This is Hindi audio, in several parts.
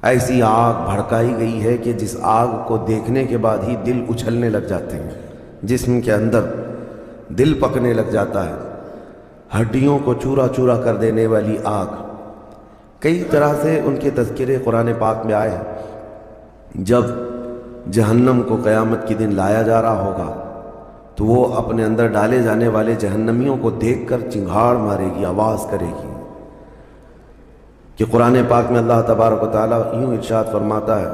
ऐसी आग भड़काई गई है कि जिस आग को देखने के बाद ही दिल उछलने लग जाते हैं, जिस्म के अंदर दिल पकने लग जाता है, हड्डियों को चूरा चूरा कर देने वाली आग। कई तरह से उनके तज़किरे कुरान पाक में आए हैं। जब जहन्नम को क़यामत के दिन लाया जा रहा होगा तो वो अपने अंदर डाले जाने वाले जहन्नमियों को देखकर चिंगाड़ मारेगी, आवाज़ करेगी। कि कुरान पाक में अल्लाह तबारक व तआला यूँ इरशाद फरमाता है,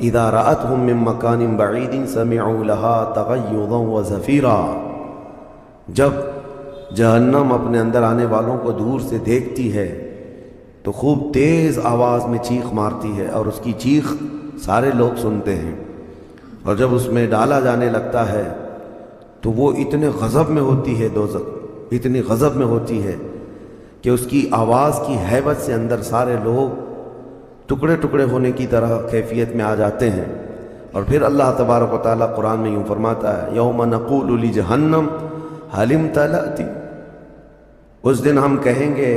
इज़ा रअतहुम मिन मकानिन बईदिन समिअू लहा तग़य्युज़न व ज़फ़ीरा। जब जहन्नम अपने अंदर आने वालों को दूर से देखती है तो खूब तेज़ आवाज़ में चीख मारती है और उसकी चीख सारे लोग सुनते हैं। और जब उसमें डाला जाने लगता है तो वो इतने गज़ब में होती है, दोज़ख इतनी गज़ब में होती है कि उसकी आवाज़ की हैबत से अंदर सारे लोग टुकड़े टुकड़े होने की तरह कैफियत में आ जाते हैं। और फिर अल्लाह तबारक व तआला कुरान में यूँ फरमाता है, यौम नक़ूलु लिजहन्नम हल इम्तलअति। उस दिन हम कहेंगे,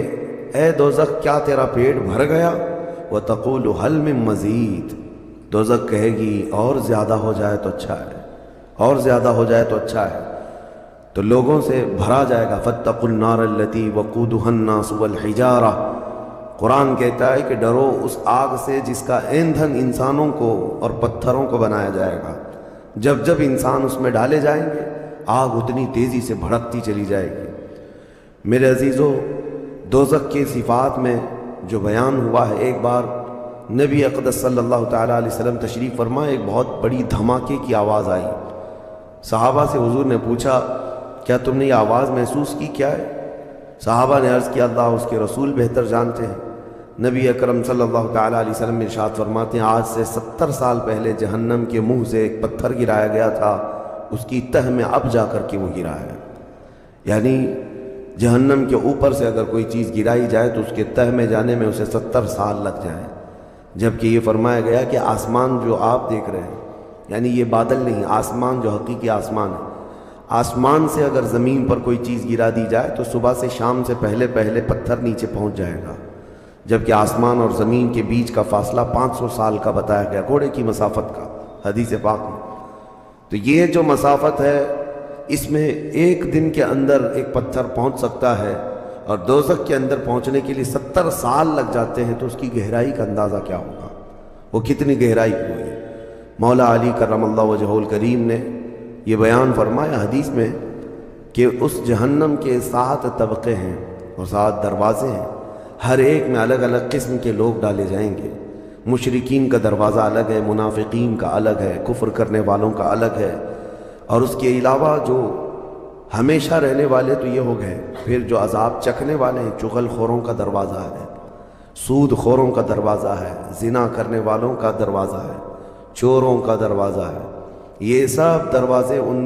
ए दोज़ख क्या तेरा पेट भर गया? व तक़ूलु हल मिन मज़ीद। दोज़ख कहेगी और ज़्यादा हो जाए तो अच्छा है, और ज़्यादा हो जाए तो अच्छा है। तो लोगों से भरा जाएगा, फत्तकुन नार अल्लती वक़ूदुहन नास वल हिजारा। कुरान कहता है कि डरो उस आग से जिसका ईंधन इंसानों को और पत्थरों को बनाया जाएगा। जब जब इंसान उसमें डाले जाएंगे आग उतनी तेज़ी से भड़कती चली जाएगी। मेरे अजीज़ों, दोज़ख के सिफ़ात में जो बयान हुआ है, एक बार नबी अक़दस सल्लल्लाहु तआला अलैहि वसल्लम तशरीफ़ फरमा, एक बहुत बड़ी धमाके की आवाज़ आई। सहाबा से हुज़ूर ने पूछा, क्या तुमने ये आवाज़ महसूस की? क्या है? सहाबा ने अर्ज़ किया, अल्लाह उसके रसूल बेहतर जानते हैं। नबी अकरम सल्लल्लाहु तआला अलैहि वसल्लम इरशाद फरमाते हैं, आज से 70 साल पहले जहन्नम के मुँह से एक पत्थर गिराया गया था, उसकी तह में अब जा कर के वो गिरा है। यानी जहन्नम के ऊपर से अगर कोई चीज़ गिराई जाए तो उसके तह में जाने में उसे 70 साल लग जाए। जबकि ये फरमाया गया कि आसमान जो आप देख रहे हैं, यानी ये बादल नहीं, आसमान जो हकीकी आसमान है, आसमान से अगर ज़मीन पर कोई चीज़ गिरा दी जाए तो सुबह से शाम से पहले पहले पत्थर नीचे पहुंच जाएगा। जबकि आसमान और ज़मीन के बीच का फासला 500 साल का बताया गया, घोड़े की मसाफत का, हदीस पाक में। तो ये जो मसाफत है, इसमें एक दिन के अंदर एक पत्थर पहुंच सकता है और दोज़ख के अंदर पहुंचने के लिए 70 साल लग जाते हैं। तो उसकी गहराई का अंदाज़ा क्या होगा, वो कितनी गहराई हुई। मौला अली करमल्लाहु वजहुल करीम ने ये बयान फरमाया हदीस में कि उस जहन्नम के 7 तबक़े हैं और 7 दरवाज़े हैं। हर एक में अलग अलग किस्म के लोग डाले जाएंगे। मुशरिकीन का दरवाज़ा अलग है, मुनाफिकीन का अलग है, कुफ्र करने वालों का अलग है। और उसके अलावा जो हमेशा रहने वाले तो ये हो गए, फिर जो अजाब चखने वाले हैं, चुगलखोरों का दरवाज़ा है, सूदखोरों का दरवाज़ा है, ज़िना करने वालों का दरवाज़ा है, चोरों का दरवाज़ा है। ये सब दरवाज़े उन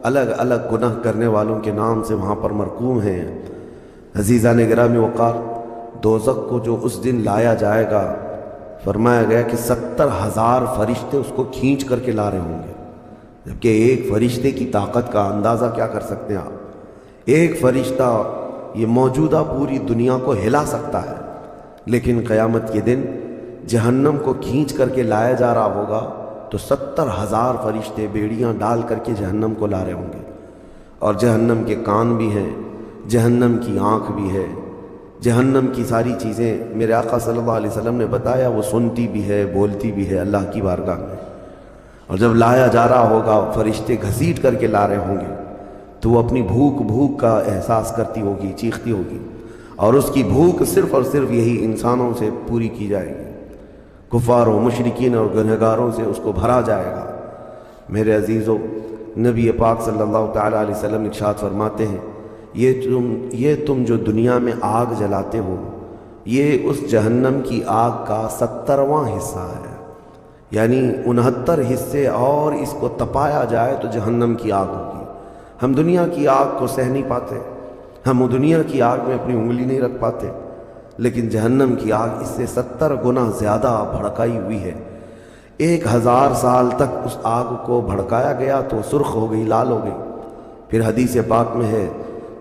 अलग अलग गुनाह करने वालों के नाम से वहाँ पर मरकूम हैं। अज़ीज़ान गिरामी वक़ार, दोज़ख को जो उस दिन लाया जाएगा, फरमाया गया कि 70,000 फरिश्ते उसको खींच करके ला रहे होंगे। जबकि एक फ़रिश्ते की ताकत का अंदाज़ा क्या कर सकते हैं आप? एक फ़रिश्ता ये मौजूदा पूरी दुनिया को हिला सकता है। लेकिन क़यामत के दिन जहन्नम को खींच करके लाया जा रहा होगा तो 70,000 फरिश्ते बेड़ियां डाल करके जहन्नम को ला रहे होंगे। और जहन्नम के कान भी हैं, जहन्नम की आँख भी है, जहन्नम की सारी चीज़ें मेरे आका सल्लल्लाहु अलैहि वसल्लम ने बताया, वो सुनती भी है, बोलती भी है अल्लाह की बारगाह में। और जब लाया जा रहा होगा, फरिश्ते घसीट करके ला रहे होंगे, तो वो अपनी भूख का एहसास करती होगी, चीखती होगी। और उसकी भूख सिर्फ़ और सिर्फ यही इंसानों से पूरी की जाएगी। कुफ़ारों, मुशरिकीन और गुनहगारों से उसको भरा जाएगा। मेरे अजीज़ों, नबी पाक सल्लल्लाहु तआला अलैहि वसल्लम इरशाद फरमाते हैं, ये तुम जो दुनिया में आग जलाते हो, ये उस जहन्नम की आग का 70वां हिस्सा है। यानी 69 हिस्से और इसको तपाया जाए तो जहन्नम की आग होगी। हम दुनिया की आग को सह नहीं पाते, हम दुनिया की आग में अपनी उंगली नहीं रख पाते, लेकिन जहन्नम की आग इससे 70 गुना ज़्यादा भड़काई हुई है। 1000 साल तक उस आग को भड़काया गया तो सुर्ख हो गई, लाल हो गई। फिर हदीस पाक में है,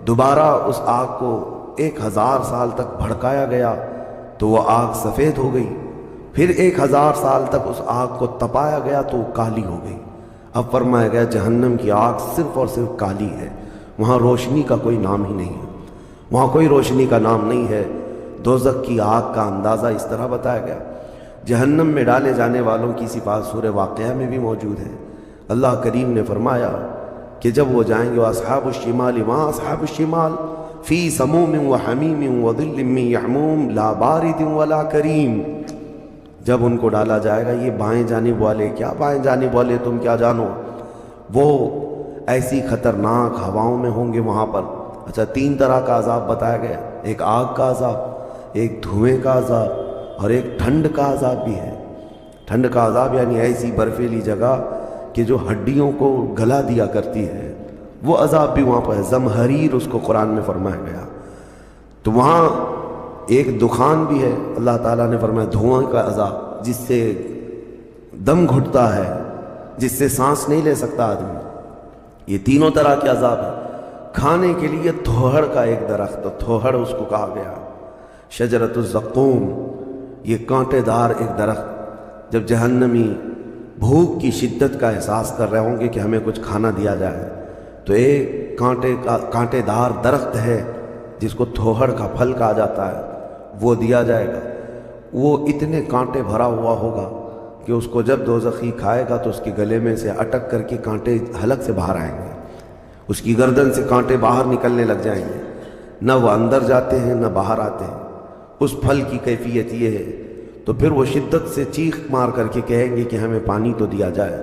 दोबारा उस आग को 1000 साल तक भड़काया गया तो वह आग सफ़ेद हो गई। फिर 1000 साल तक उस आग को तपाया गया तो काली हो गई। अब फरमाया गया जहन्नम की आग सिर्फ और सिर्फ काली है, वहाँ रोशनी का कोई नाम ही नहीं है, वहाँ कोई रोशनी का नाम नहीं है। दोज़ख की आग का अंदाज़ा इस तरह बताया गया। जहन्नम में डाले जाने वालों की सिफात सूरह वाक़िया में भी मौजूद है। अल्लाह करीम ने फरमाया कि जब वो जाएंगे अस्हाबुश शिमाल वहाँ अस्हाबुश शिमाल फ़ी समूमिन व हमीमिन व ज़िल्लिन मिन यहमूम ला बारिदिन वला करीम। जब उनको डाला जाएगा, ये बाएं जानिब वाले, क्या बाएं जानिब वाले तुम क्या जानो, वो ऐसी ख़तरनाक हवाओं में होंगे वहाँ पर। अच्छा, 3 तरह का अज़ाब बताया गया, एक आग का अज़ाब, एक धुएँ का अज़ाब और एक ठंड का अज़ाब भी है। ठंड का अज़ाब यानी ऐसी बर्फीली जगह कि जो हड्डियों को गला दिया करती है, वो अज़ाब भी वहाँ पर है। ज़महरीर उसको कुरान में फरमाया गया। तो वहाँ एक दुखान भी है, अल्लाह ताला ने फरमाया धुआं का अज़ाब, जिससे दम घुटता है, जिससे सांस नहीं ले सकता आदमी। ये तीनों तरह के अज़ाब है। खाने के लिए थोहड़ का एक दरख्त, तो थोहड़ उसको कहा गया, शजरतुज़्ज़क़ूम, ये कांटेदार एक दरख्त। जब जहन्नमी भूख की शिद्दत का एहसास कर रहे होंगे कि हमें कुछ खाना दिया जाए, तो एक कांटेदार दरख्त है जिसको थोहड़ का फल कहा जाता है, वो दिया जाएगा। वो इतने कांटे भरा हुआ होगा कि उसको जब दोज़खी खाएगा तो उसके गले में से अटक करके कांटे हलक से बाहर आएंगे, उसकी गर्दन से कांटे बाहर निकलने लग जाएंगे। न वो अंदर जाते हैं न बाहर आते हैं। उस फल की कैफियत ये है। तो फिर वो शिद्दत से चीख मार करके कहेंगे कि हमें पानी तो दिया जाए।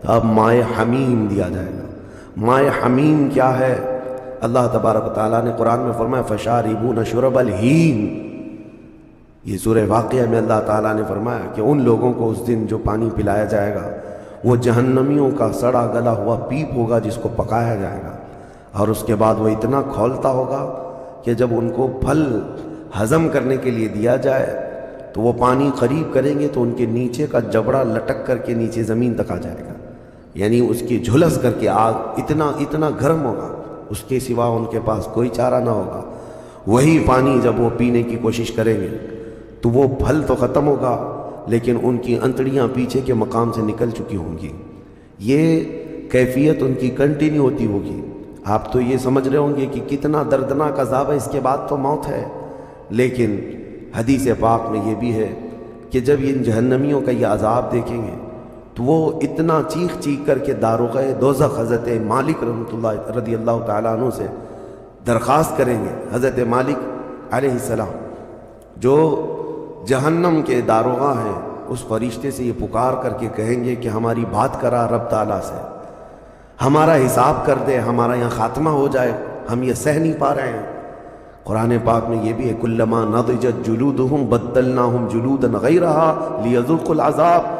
तो अब माए हमीम दिया जाएगा। माए हमीम क्या है? अल्लाह तबारक व तआला ने कुरान में फरमाया फ़शारिबून शुरबल हीम। ये सूरह वाक़िया में अल्लाह ताला ने फरमाया कि उन लोगों को उस दिन जो पानी पिलाया जाएगा वो जहन्नमियों का सड़ा गला हुआ पीप होगा जिसको पकाया जाएगा। और उसके बाद वो इतना खौलता होगा कि जब उनको फल हज़म करने के लिए दिया जाए तो वो पानी करीब करेंगे तो उनके नीचे का जबड़ा लटक करके नीचे ज़मीन तक आ जाएगा। यानी उसकी झुलस करके आग इतना गर्म होगा, उसके सिवा उनके पास कोई चारा ना होगा। वही पानी जब वो पीने की कोशिश करेंगे तो वो फल तो ख़त्म होगा, लेकिन उनकी अंतड़ियाँ पीछे के मकाम से निकल चुकी होंगी। ये कैफियत उनकी कंटिन्यू होती होगी। आप तो ये समझ रहे होंगे कि कितना दर्दनाक अज़ाब है, इसके बाद तो मौत है। लेकिन हदीस पाक में ये भी है कि जब इन जहन्नमियों का ये अज़ाब देखेंगे तो वो इतना चीख चीख करके दारोग़े दोज़ख हज़रत मालिक रहमतुल्लाह रज़ियल्लाहु ताला अन्हु से दरख्वास्त करेंगे। हज़रत मालिक अलैहिस्सलाम जो जहन्नम के दारोगा हैं, उस फरिश्ते से ये पुकार करके कहेंगे कि हमारी बात करा रब ताला से, हमारा हिसाब कर दे, हमारा यहाँ ख़ात्मा हो जाए, हम ये सह नहीं पा रहे हैं। कुरान पाक में ये भी है कुल्लमा नज़जत जुलूदुहुम बद्दलनाहुम जुलूदन गैरहा लियज़ुक़ुल अज़ाब।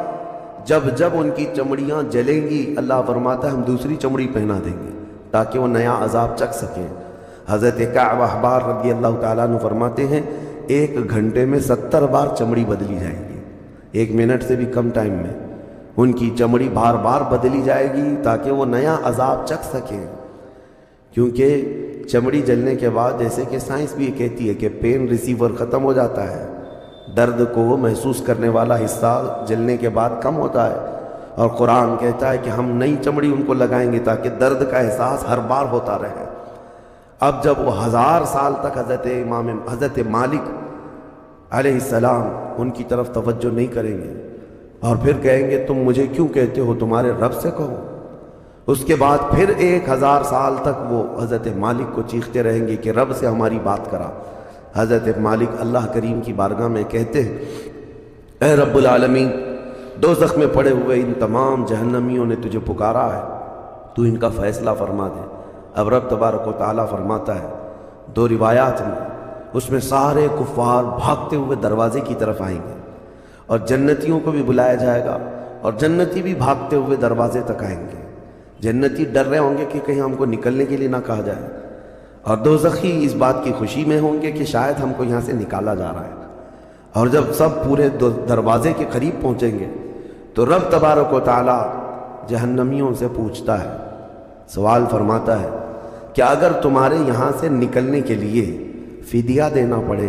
जब जब उनकी चमड़ियाँ जलेंगी, अल्लाह फरमाता है हम दूसरी चमड़ी पहना देंगे ताकि वो नया अज़ाब चख सकें। हज़रत कअब अहबार रज़ियल्लाहु ताला अन्हु फरमाते हैं 1 घंटे में 70 बार चमड़ी बदली जाएगी। 1 मिनट से भी कम टाइम में उनकी चमड़ी बार बार बदली जाएगी ताकि वो नया अज़ाब चख सकें। क्योंकि चमड़ी जलने के बाद, जैसे कि साइंस भी कहती है कि पेन रिसीवर ख़त्म हो जाता है, दर्द को महसूस करने वाला हिस्सा जलने के बाद कम होता है। और कुरान कहता है कि हम नई चमड़ी उनको लगाएंगे ताकि दर्द का एहसास हर बार होता रहे। अब जब वो 1000 साल तक हज़रत मालिक अलैहिस्सलाम उनकी तरफ तवज्जो नहीं करेंगे और फिर कहेंगे तुम मुझे क्यों कहते हो, तुम्हारे रब से कहो। उसके बाद फिर 1000 साल तक वो हज़रत मालिक को चीखते रहेंगे कि रब से हमारी बात करा। हज़रत मालिक अल्लाह करीम की बारगाह में कहते हैं, ऐ रब्बुल आलमीन, दोज़ख में पड़े हुए इन तमाम जहन्नमियों ने तुझे पुकारा है, तू इनका फ़ैसला फरमा दे। अब रब तबारक व तआला फरमाता है 2 रिवायात में, उसमें सारे कुफ़ार भागते हुए दरवाज़े की तरफ आएंगे और जन्नतियों को भी बुलाया जाएगा और जन्नती भी भागते हुए दरवाजे तक आएंगे। जन्नती डर रहे होंगे कि कहीं हमको निकलने के लिए ना कहा जाए, और दोज़खी इस बात की खुशी में होंगे कि शायद हमको यहाँ से निकाला जा रहा है। और जब सब पूरे दरवाजे के करीब पहुँचेंगे तो रब तबारक व तआला जहन्नमियों से पूछता है, सवाल फरमाता है कि अगर तुम्हारे यहाँ से निकलने के लिए फ़िदिया देना पड़े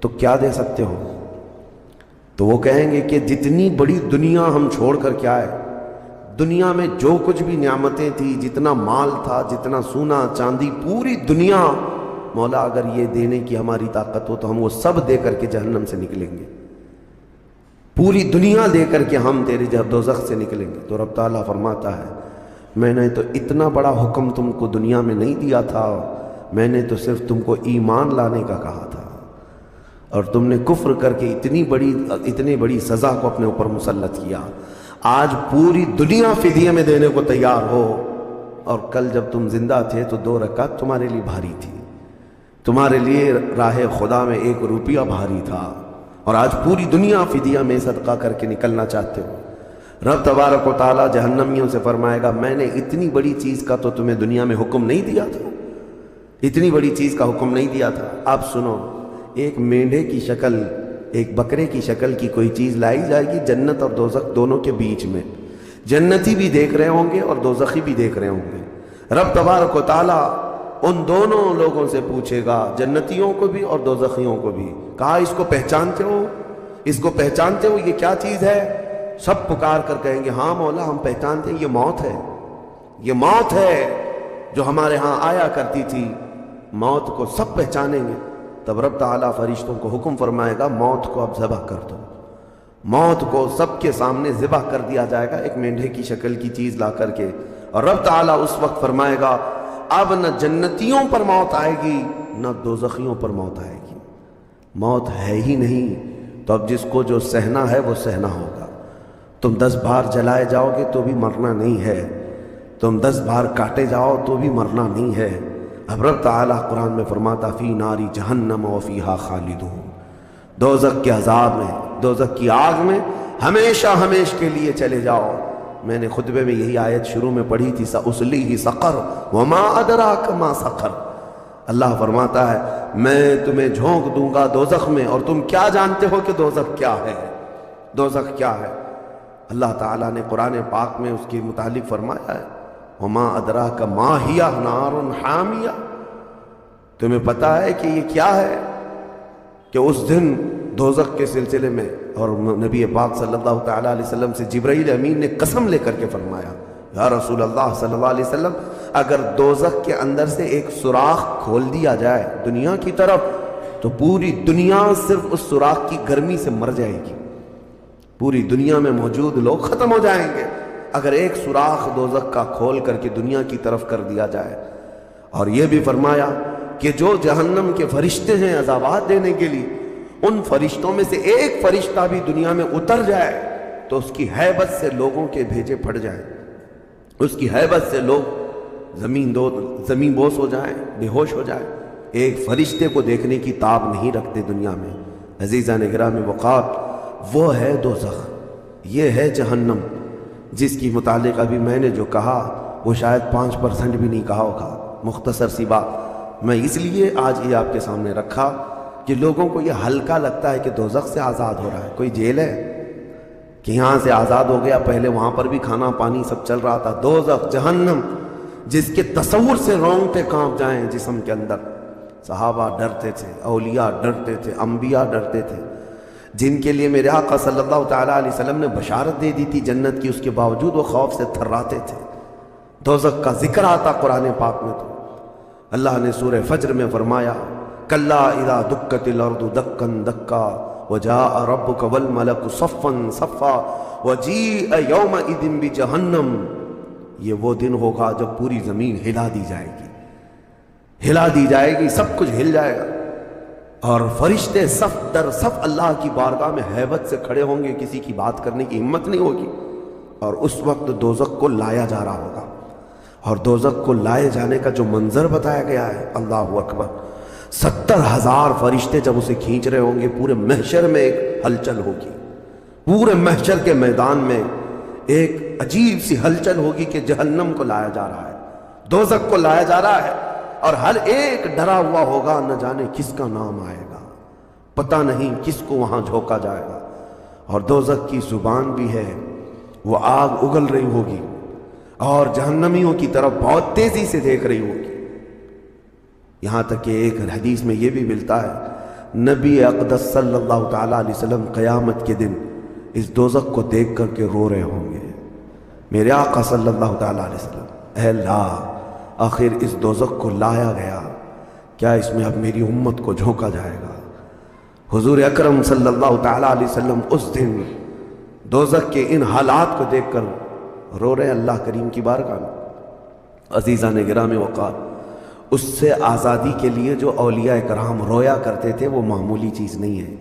तो क्या दे सकते हो? तो वो कहेंगे कि जितनी बड़ी दुनिया हम छोड़ कर क्या आए, दुनिया में जो कुछ भी नियामतें थी, जितना माल था, जितना सोना चांदी, पूरी दुनिया, मौला अगर ये देने की हमारी ताकत हो तो हम वो सब दे करके जहन्नम से निकलेंगे, पूरी दुनिया दे करके हम तेरे दोज़ख से निकलेंगे। तो रब ताला फरमाता है मैंने तो इतना बड़ा हुक्म तुमको दुनिया में नहीं दिया था, मैंने तो सिर्फ तुमको ईमान लाने का कहा था, और तुमने कुफ्र करके इतनी बड़ी सज़ा को अपने ऊपर मुसल्लत किया। आज पूरी दुनिया फिदिये में देने को तैयार हो, और कल जब तुम जिंदा थे तो 2 रकात तुम्हारे लिए भारी थी, तुम्हारे लिए राह खुदा में 1 रुपया भारी था, और आज पूरी दुनिया फिदिया में सदका करके निकलना चाहते हो। रब तबारक व तआला जहन्नमियों से फरमाएगा मैंने इतनी बड़ी चीज़ का तो तुम्हें दुनिया में हुक्म नहीं दिया था, इतनी बड़ी चीज़ का हुक्म नहीं दिया था। अब सुनो, एक मेंढे की शक्ल, एक बकरे की शक्ल की कोई चीज़ लाई जाएगी जन्नत और दोज़ख दोनों के बीच में, जन्नती भी देख रहे होंगे और दोज़खी भी देख रहे होंगे। रब तबारक व तआला उन दोनों लोगों से पूछेगा, जन्नतियों को भी और दोज़खियों को भी, कहा इसको पहचानते हो, इसको पहचानते हो, ये क्या चीज़ है? सब पुकार कर कहेंगे हाँ मौला हम पहचानते हैं, ये मौत है, ये मौत है जो हमारे यहाँ आया करती थी, मौत को सब पहचानेंगे। तब रब ताला फरिश्तों को हुक्म फरमाएगा मौत को अब ज़बह कर दो, मौत को सबके सामने ज़बह कर दिया जाएगा एक मेंढे की शक्ल की चीज़ ला करके, और रब ताला उस वक्त फरमाएगा अब न जन्नतियों पर मौत आएगी न दोज़खियों पर मौत आएगी, मौत है ही नहीं। तो अब जिसको जो सहना है वो सहना होगा। तुम 10 बार जलाए जाओगे तो भी मरना नहीं है, तुम 10 बार काटे जाओ तो भी मरना नहीं है। अब रब ताला कुरान में फरमाता फी नारी जहन्नम व फीहा खालिदून, दोज़ख के अज़ाब में, दोज़ख की आग में हमेशा हमेश के लिए चले जाओ। मैंने खुतबे में यही आयत शुरू में पढ़ी थी, सउस्ली ही सक़र वमा अदराक मा सक़र। अल्लाह फरमाता है मैं तुम्हें झोंक दूंगा दोज़ख में, और तुम क्या जानते हो कि दोज़ख क्या है, दोज़ख क्या है। अल्लाह ताला ने कुरान पाक में उसके मुतालिक फरमाया है वमा अदराक मा हिया नारुन हामिया, तुम्हें पता है कि ये क्या है, कि उस दिन दोज़ख के सिलसिले में, और नबी पाक सल्लल्लाहु तआला अलैहि वसल्लम से जिब्राइल अमीन ने कसम लेकर के फरमाया या रसूल अल्लाह सल्लल्लाहु अलैहि वसल्लम, अगर दोज़ख के अंदर से एक सुराख खोल दिया जाए दुनिया की तरफ तो पूरी दुनिया सिर्फ उस सुराख की गर्मी से मर जाएगी, पूरी दुनिया में मौजूद लोग ख़त्म हो जाएंगे अगर एक सुराख दोज़ख का खोल करके दुनिया की तरफ कर दिया जाए। और यह भी फरमाया कि जो जहन्नम के फरिश्ते हैं अज़ाबात देने के लिए, उन फरिश्तों में से एक फरिश्ता भी दुनिया में उतर जाए तो उसकी हैबत से लोगों के भेजे फट जाए, उसकी हैबत से लोग ज़मीन बोस हो जाए, बेहोश हो जाए। एक फरिश्ते को देखने की ताब नहीं रखते दुनिया में। अज़ीज़ान गिरामी वक़ार, वो है दोज़ख, ये है जहन्नम, जिसकी मुतालिक अभी मैंने जो कहा वो शायद 5% भी नहीं कहा होगा। मुख्तसर सी बात मैं इसलिए आज ये आपके सामने रखा कि लोगों को ये हल्का लगता है कि दोज़ख से आज़ाद हो रहा है, कोई जेल है कि यहाँ से आज़ाद हो गया, पहले वहाँ पर भी खाना पानी सब चल रहा था। दोज़ख जहन्नम जिसके तसव्वुर से रोंगटे कांप जाएं जिस्म के अंदर। सहाबा डरते थे, औलिया डरते थे, अंबिया डरते थे, जिनके लिए मेरे आका सल्लल्लाहु तआला अलैहि वसल्लम ने बशारत दे दी थी जन्नत की, उसके बावजूद वो खौफ से थर्राते थे। दोज़ख का जिक्र आता कुरान पाक में, तो अल्लाह ने सूरह फज्र में फरमाया कल्ला इज़ा दुक्कतिल अर्दु दक्कन दक्का वजाअ रब्बुका वल मलकु सफ़्फ़न सफ़्फ़ा वजीअ यौमइज़िन बिजहन्नम। ये वो दिन होगा जब पूरी ज़मीन हिला दी जाएगी, हिला दी जाएगी, सब कुछ हिल जाएगा, और फरिश्ते सफ़ दर सफ़ अल्लाह की बारगाह में हैबत से खड़े होंगे, किसी की बात करने की हिम्मत नहीं होगी। और उस वक्त दोज़ख को लाया जा रहा होगा, और दोज़ख को लाए जाने का जो मंजर बताया गया है, अल्लाहु अकबर, 70,000 फरिश्ते जब उसे खींच रहे होंगे, पूरे महशर में एक हलचल होगी, पूरे महशर के मैदान में एक अजीब सी हलचल होगी कि जहन्नम को लाया जा रहा है, दोज़ख को लाया जा रहा है, और हर एक डरा हुआ होगा, न जाने किसका नाम आएगा, पता नहीं किसको वहां झोंका जाएगा। और दोज़ख की जुबान भी है, वो आग उगल रही होगी और जहन्नमियों की तरफ बहुत तेजी से देख रही होगी। यहां तक कि एक हदीस में यह भी मिलता है नबी अक़दस सल्लल्लाहु ताला अलैहि वसल्लम क़यामत के दिन इस दोज़ख को देख कर के रो रहे होंगे। मेरे आका सल्लल्लाहु ताला अलैहि वसल्लम, ऐ अल्लाह, आखिर इस दोज़ख को लाया गया, क्या इसमें अब मेरी उम्मत को झोंका जाएगा? हुजूर अकरम सल्लल्लाहु ताला अलैहि वसल्लम उस दिन दोज़ख के इन हालात को देखकर रो रहे अल्लाह करीम की बारगाह में। अज़ीज़ान गिराम वक़ार, उससे आज़ादी के लिए जो औलिया कराम रोया करते थे वो मामूली चीज़ नहीं है।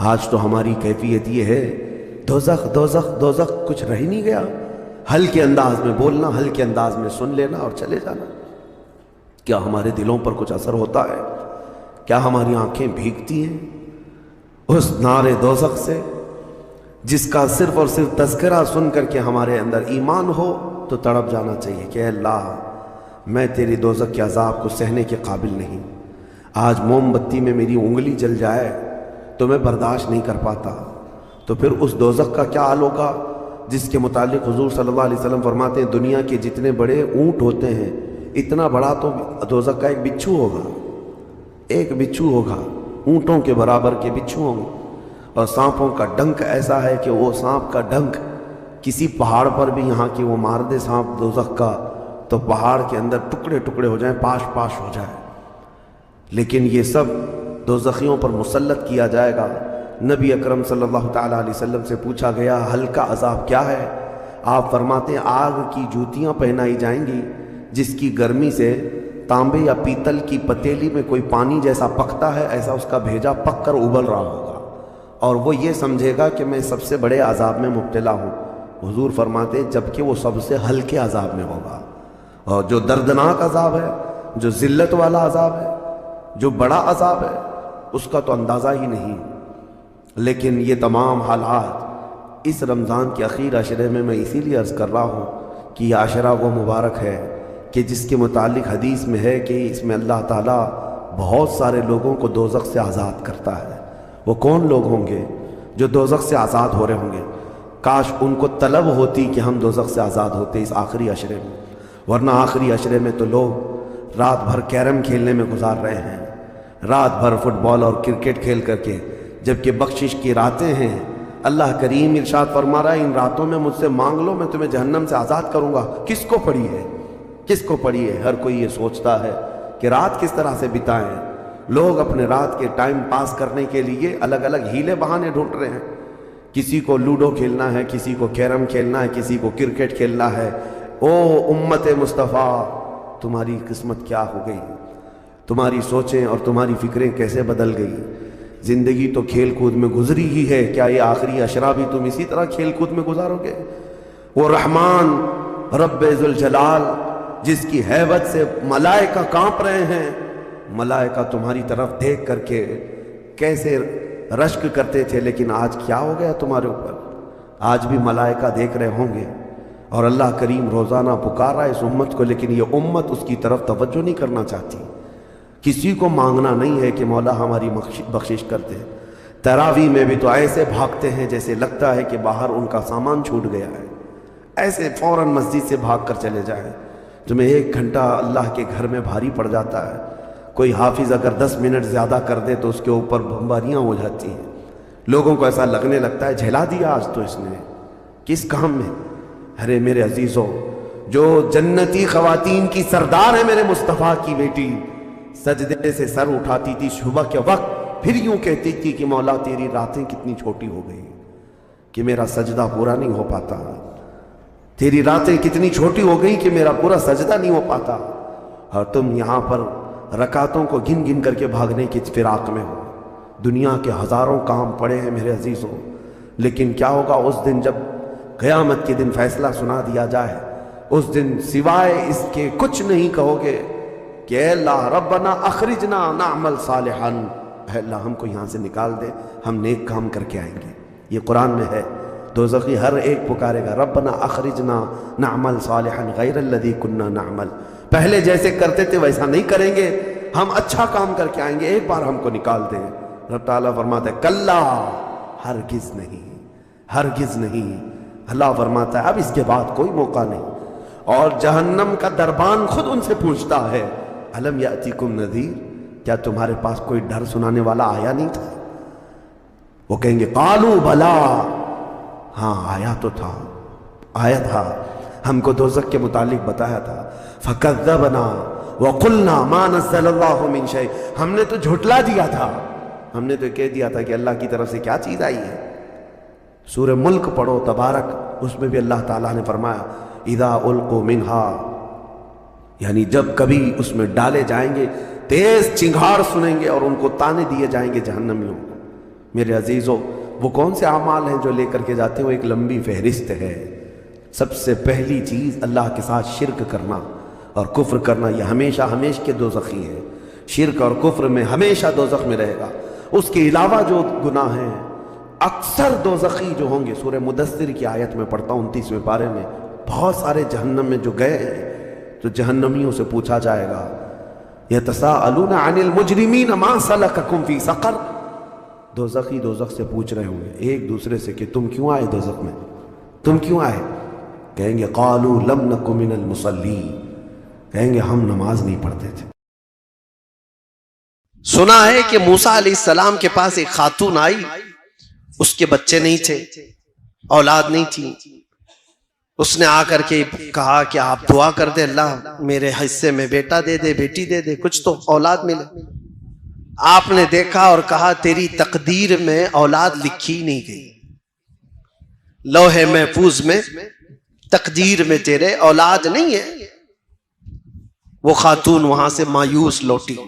आज तो हमारी कैफियत ये है, दोज़ख दोज़ख दोज़ख, कुछ रह ही नहीं गया। हल्के अंदाज में बोलना, हल्के अंदाज में सुन लेना और चले जाना। क्या हमारे दिलों पर कुछ असर होता है? क्या हमारी आंखें भीगती हैं उस नारे दोज़ख से जिसका सिर्फ और सिर्फ तज़किरा सुन करके हमारे अंदर ईमान हो तो तड़प जाना चाहिए कि अल्लाह, मैं तेरी दोज़ख के अज़ाब को सहने के काबिल नहीं। आज मोमबत्ती में मेरी उंगली जल जाए तो मैं बर्दाश्त नहीं कर पाता, तो फिर उस दोज़ख का क्या हाल होगा जिसके मुतालिक हुज़ूर सल्लल्लाहु अलैहि वसल्लम फरमाते हैं, दुनिया के जितने बड़े ऊँट होते हैं इतना बड़ा तो दोज़ख का एक बिच्छू होगा। एक बिच्छू होगा, ऊँटों के बराबर के बिच्छू होंगे। और सांपों का डंक ऐसा है कि वो सांप का डंक किसी पहाड़ पर भी यहाँ की वो मार दे सांप दोज़ख का, तो पहाड़ के अंदर टुकड़े टुकड़े हो जाएं, पाश पाश हो जाए। लेकिन ये सब दोज़खियों पर मुसल्लत किया जाएगा। नबी अकरम सल्लल्लाहु ताला अलैहि वसल्लम से पूछा गया, हल्का अज़ाब क्या है? आप फरमाते हैं, आग की जूतियाँ पहनाई जाएंगी जिसकी गर्मी से तांबे या पीतल की पतीली में कोई पानी जैसा पकता है, ऐसा उसका भेजा पक कर उबल रहा होगा और वो ये समझेगा कि मैं सबसे बड़े अज़ाब में मुब्तला हूँ। हुजूर फरमाते हैं, जबकि वो सबसे हल्के अज़ाब में होगा। और जो दर्दनाक अज़ाब है, जो ज़िल्लत वाला अज़ाब है, जो बड़ा अज़ाब है, उसका तो अंदाज़ा ही नहीं। लेकिन ये तमाम हालात इस रमज़ान के आखिर अशरे में मैं इसीलिए अर्ज़ कर रहा हूँ कि यह अशरा वो मुबारक है कि जिसके मुतालिक हदीस में है कि इसमें अल्लाह ताला बहुत सारे लोगों को दोज़ख से आज़ाद करता है। वो कौन लोग होंगे जो दोज़ख से आज़ाद हो रहे होंगे? काश उनको तलब होती कि हम दोज़ख से आज़ाद होते इस आखिरी अशरे में, वरना आखिरी अशरे में तो लोग रात भर कैरम खेलने में गुजार रहे हैं, रात भर फुटबॉल और क्रिकेट खेल करके, जबकि बख्शिश की रातें हैं। अल्लाह करीम इरशाद फरमा रहा है, इन रातों में मुझसे मांग लो, मैं तुम्हें जहन्नम से आज़ाद करूँगा। किसको पड़ी है? किसको पड़ी है? हर कोई ये सोचता है कि रात किस तरह से बिताएं। लोग अपने रात के टाइम पास करने के लिए अलग अलग हीले बहाने ढूंढ रहे हैं। किसी को लूडो खेलना है, किसी को कैरम खेलना है, किसी को क्रिकेट खेलना है। ओ उम्मत मुस्तफ़ा, तुम्हारी किस्मत क्या हो गई? तुम्हारी सोचें और तुम्हारी फिक्रें कैसे बदल गई? ज़िंदगी तो खेल कूद में गुजरी ही है, क्या ये आखिरी अशरा भी तुम इसी तरह खेल कूद में गुजारोगे? वो रहमान रब्बे ज़ुल जलाल जिसकी हैबत से मलाइका कांप रहे हैं, मलाइका तुम्हारी तरफ देख करके कैसे रश्क करते थे, लेकिन आज क्या हो गया तुम्हारे ऊपर? आज भी मलाइका देख रहे होंगे और अल्लाह करीम रोज़ाना पुकार रहा है इस उम्मत को, लेकिन ये उम्मत उसकी तरफ तवज्जो नहीं करना चाहती। किसी को मांगना नहीं है कि मौला हमारी बख्शिश कर दे। तरावी में भी तो ऐसे भागते हैं जैसे लगता है कि बाहर उनका सामान छूट गया है, ऐसे फ़ौरन मस्जिद से भाग कर चले जाएं। तुम्हें 1 घंटा अल्लाह के घर में भारी पड़ जाता है। कोई हाफिज़ अगर 10 मिनट ज़्यादा कर दे तो उसके ऊपर बमबारियाँ हो जाती हैं। लोगों को ऐसा लगने लगता है झेला दिया आज तो इसने, किस काम में? अरे मेरे अजीज़ों, जो जन्नती ख़वातीन की सरदार है, मेरे मुस्तफ़ा की बेटी, सजदे से सर उठाती थी सुबह के वक्त, फिर यूं कहती थी कि मौला तेरी रातें कितनी छोटी हो गई कि मेरा सजदा पूरा नहीं हो पाता। तेरी रातें कितनी छोटी हो गई कि मेरा पूरा सजदा नहीं हो पाता। और तुम यहाँ पर रकातों को गिन गिन करके भागने की फिराक में हो। दुनिया के हज़ारों काम पड़े हैं मेरे अजीज़ों, लेकिन क्या होगा उस दिन जब क़यामत के दिन फैसला सुना दिया जाए? उस दिन सिवाय इसके कुछ नहीं कहोगे कि अल्लाह रब्बना अखरिजना नअमल सालिहन, अल्लाह हमको यहाँ से निकाल दे, हम नेक काम करके आएंगे। ये कुरान में है। दोज़खी हर एक पुकारेगा रब्बना अखरिजना नअमल सालिहन गैरल्लज़ी कुन्ना नअमल, पहले जैसे करते थे वैसा नहीं करेंगे, हम अच्छा काम करके आएंगे, एक बार हमको निकाल दें। रब ताला फरमाता है कल्ला, हरगिज़ नहीं, हरगिज़ नहीं। अल्लाह फरमाता है अब इसके बाद कोई मौका नहीं। और जहन्नम का दरबान खुद उनसे पूछता है अलम यातिकुम नज़ीर, क्या तुम्हारे पास कोई डर सुनाने वाला आया नहीं था? वो कहेंगे कालू भला, हाँ आया तो था, आया था, हमको दोज़ख के मुतालिक बताया था। फकज़्ज़बना व क़ुलना मा नज़्ज़लल्लाहु मिन शै, हमने तो झुठला दिया था, हमने तो कह दिया था कि अल्लाह की तरफ से क्या चीज़ आई है। सूरह मुल्क पढ़ो तबारक, उसमें भी अल्लाह ताला ने फरमाया इदा उल्क़ू मिन्हा, यानी जब कभी उसमें डाले जाएंगे तेज चिंगार सुनेंगे और उनको ताने दिए जाएंगे जहन्नमियों को। मेरे अजीज़ों, वो कौन से अमाल हैं जो लेकर के जाते हैं? वो एक लंबी फहरिस्त है। सबसे पहली चीज़ अल्लाह के साथ शिरक करना और कुफ्र करना, यह हमेशा हमेश के दोज़खी है। शिरक और कुफ्र में हमेशा दोज़ख में रहेगा। उसके अलावा जो गुनाह हैं अक्सर दोज़खी जो होंगे, सूरह मुदस्सिर की आयत में पढ़ता हूँ 29वें पारे में, बहुत सारे जहन्नम में जो गए हैं तो जहन्नमियों से पूछा जाएगा यतसाअलूना अनिल मुजरिमीन मा सलककुम फी सक़र, दोज़खी दोज़ख से पूछ रहे होंगे एक दूसरे से कि तुम क्यों आए दोज़ख में, तुम क्यों आए? कहेंगे क़ालू लम नकु मिनल मुसल्लीन, कहेंगे हम नमाज नहीं पढ़ते थे। सुना है कि मूसा अलैहिस्सलाम के पास एक खातून आई, उसके बच्चे नहीं थे, औलाद नहीं थी। उसने आकर के कहा कि आप दुआ कर दे, अल्लाह मेरे हिस्से में बेटा दे दे, बेटी दे दे, कुछ तो औलाद मिले। आपने देखा और कहा तेरी तकदीर में औलाद लिखी नहीं गई, लौहे महफूज में तकदीर में तेरे औलाद नहीं है। वो खातून वहां से मायूस लौटी,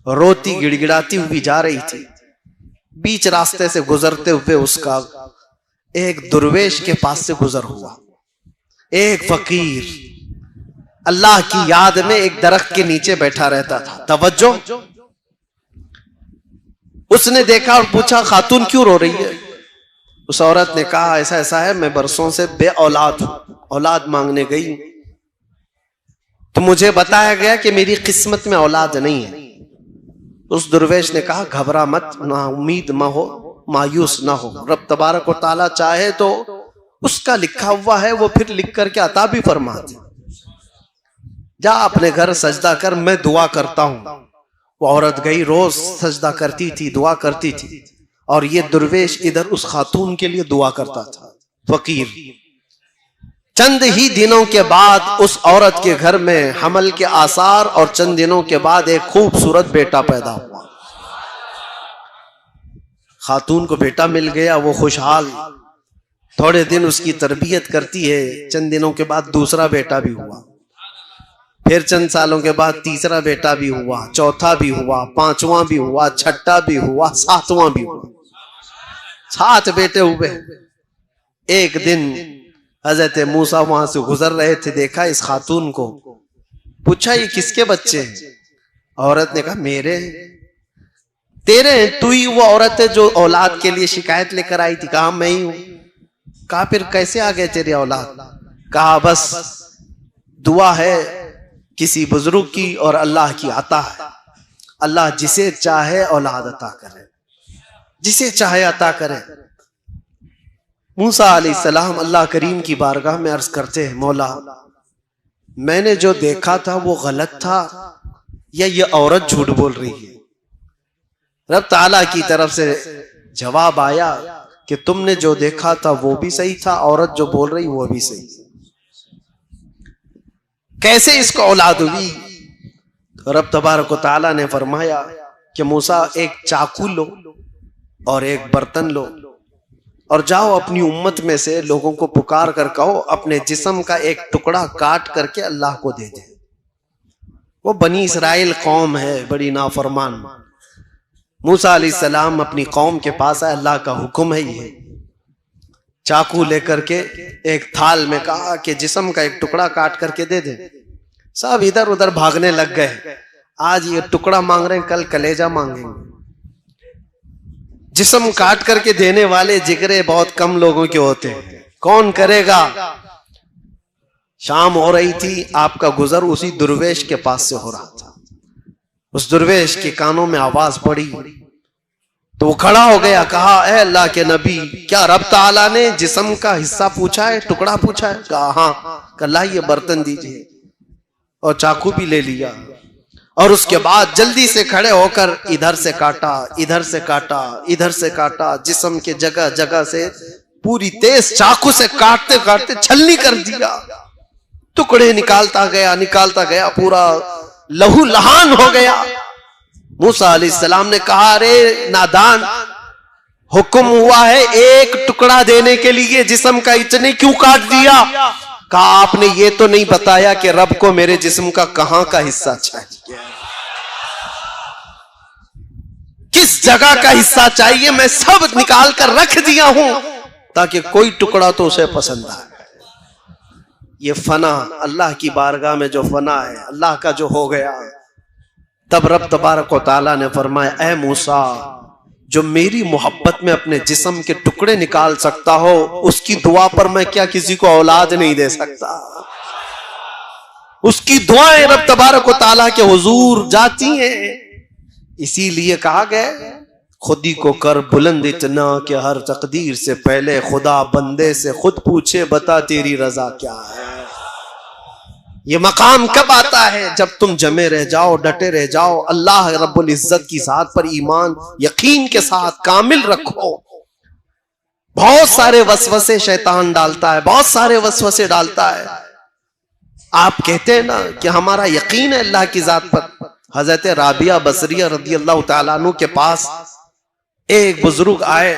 रोती गिड़गिड़ाती हुई जा रही थी। बीच रास्ते से गुजरते हुए उसका एक दुर्वेश के पास से गुजर हुआ। एक फकीर अल्लाह की याद में एक दरख्त के नीचे बैठा रहता था। तवज्जो, उसने देखा और पूछा खातून क्यों रो रही है? उस औरत ने कहा ऐसा ऐसा है, मैं बरसों से बे औलाद हूं, औलाद मांगने गई तो मुझे बताया गया कि मेरी किस्मत में औलाद नहीं है। उस दुर्वेश ने कहा घबरा मत, ना उम्मीद ना हो, मायूस ना हो, रब तबारक व तआला चाहे तो उसका लिखा हुआ है वो फिर लिख करके अता भी फरमा दे। जा अपने घर सजदा कर, मैं दुआ करता हूं। वो औरत गई, रोज सजदा करती थी, दुआ करती थी, और ये दुर्वेश इधर उस खातून के लिए दुआ करता था। फकीर चंद ही दिनों के बाद उस औरत के घर में हमल के आसार, और चंद दिनों के बाद एक खूबसूरत बेटा पैदा हुआ। खातून को बेटा मिल गया, वो खुशहाल, थोड़े दिन उसकी तरबियत करती है। चंद दिनों के बाद दूसरा बेटा भी हुआ, फिर चंद सालों के बाद तीसरा बेटा भी हुआ, चौथा भी हुआ, पांचवां भी हुआ, छठा भी हुआ, सातवां भी हुआ। 7 बेटे हुए। एक दिन हजरत मूसा वहां से गुजर रहे थे, देखा इस खातून को, पूछा ये किसके बच्चे हैं? औरत ने कहा मेरे। तेरे? तू ही वो औरत है जो औलाद के लिए शिकायत लेकर आई थी। कहा मैं ही हूं। कहा फिर कैसे आ गए तेरी औलाद? कहा बस दुआ है किसी बुजुर्ग की और अल्लाह की अता है। अल्लाह जिसे चाहे औलाद अता करे, जिसे चाहे अता करे। मूसा अलैहिस्सलाम अल्लाह करीम की बारगाह में अर्ज करते हैं मौला मैंने जो देखा था वो गलत था या ये औरत झूठ बोल रही है? रब ताला की तरफ से जवाब आया कि तुमने जो देखा था वो भी सही था, औरत जो बोल रही वो भी सही। कैसे इसको औलाद हुई? रब तबारक व तआला ने फरमाया कि मूसा एक चाकू लो और एक बर्तन लो और जाओ अपनी उम्मत में से लोगों को पुकार कर कहो अपने जिस्म का एक टुकड़ा काट करके अल्लाह को दे दे। वो बनी इसराइल कौम है बड़ी नाफरमान। मूसा अलैहिस्सलाम अपनी कौम के पास आए, अल्लाह का हुक्म है ये। चाकू लेकर के एक थाल में कहा कि जिस्म का एक टुकड़ा काट करके दे दे। सब इधर उधर भागने लग गए। आज ये टुकड़ा मांग रहे हैं, कल कलेजा मांगेंगे। जिस्म काट करके देने वाले जिगरे बहुत कम लोगों के होते हैं, कौन करेगा? शाम हो रही थी, आपका गुजर उसी दुर्वेश के पास से हो रहा था। उस दुर्वेश के कानों में आवाज पड़ी तो वो खड़ा हो गया, कहा ए अल्लाह के नबी, क्या रब ताला ने जिस्म का हिस्सा पूछा है, टुकड़ा पूछा है? कहा हाँ। कहा ये बर्तन दीजिए और चाकू भी ले लिया और उसके बाद जल्दी से खड़े होकर इधर से काटा, इधर से काटा, इधर से काटा, जिस्म के जगह जगह से पूरी तेज चाकू से काटते काटते छलनी कर दिया। टुकड़े निकालता गया, पूरा लहू लहान हो गया। मूसा अलैहिस्सलाम ने कहा, अरे नादान, हुक्म हुआ है एक टुकड़ा देने के लिए, जिस्म का इतने क्यों काट दिया? कहा, आपने ये तो नहीं बताया कि रब को मेरे जिस्म का कहां का हिस्सा चाहिए, किस जगह का हिस्सा चाहिए। मैं सब निकाल कर रख दिया हूं ताकि कोई टुकड़ा तो उसे पसंद आए। ये फना, अल्लाह की बारगाह में जो फना है, अल्लाह का जो हो गया, तब रब तबारक व तआला ने फरमाया, ऐ मूसा, जो मेरी मोहब्बत में अपने जिस्म के टुकड़े निकाल सकता हो, उसकी दुआ पर मैं क्या किसी को औलाद नहीं दे सकता? उसकी दुआएं रब तबारक व तआला के हुजूर जाती हैं। इसीलिए कहा गया, खुद ही को कर बुलंद इतना कि हर तकदीर से पहले खुदा बंदे से खुद पूछे, बता तेरी रजा क्या है। ये मकाम कब आता है? जब तुम जमे रह जाओ, डटे रह जाओ, अल्लाह रब्बुल इज्जत की जात पर ईमान यकीन के साथ कामिल रखो। बहुत सारे वसवसे शैतान डालता है, बहुत सारे वसवसे डालता है। आप कहते हैं ना कि हमारा यकीन है अल्लाह की जात पर। हजरत राबिया बसरिया रदी अल्लाह तआला अन्हु के पास एक बुजुर्ग आए,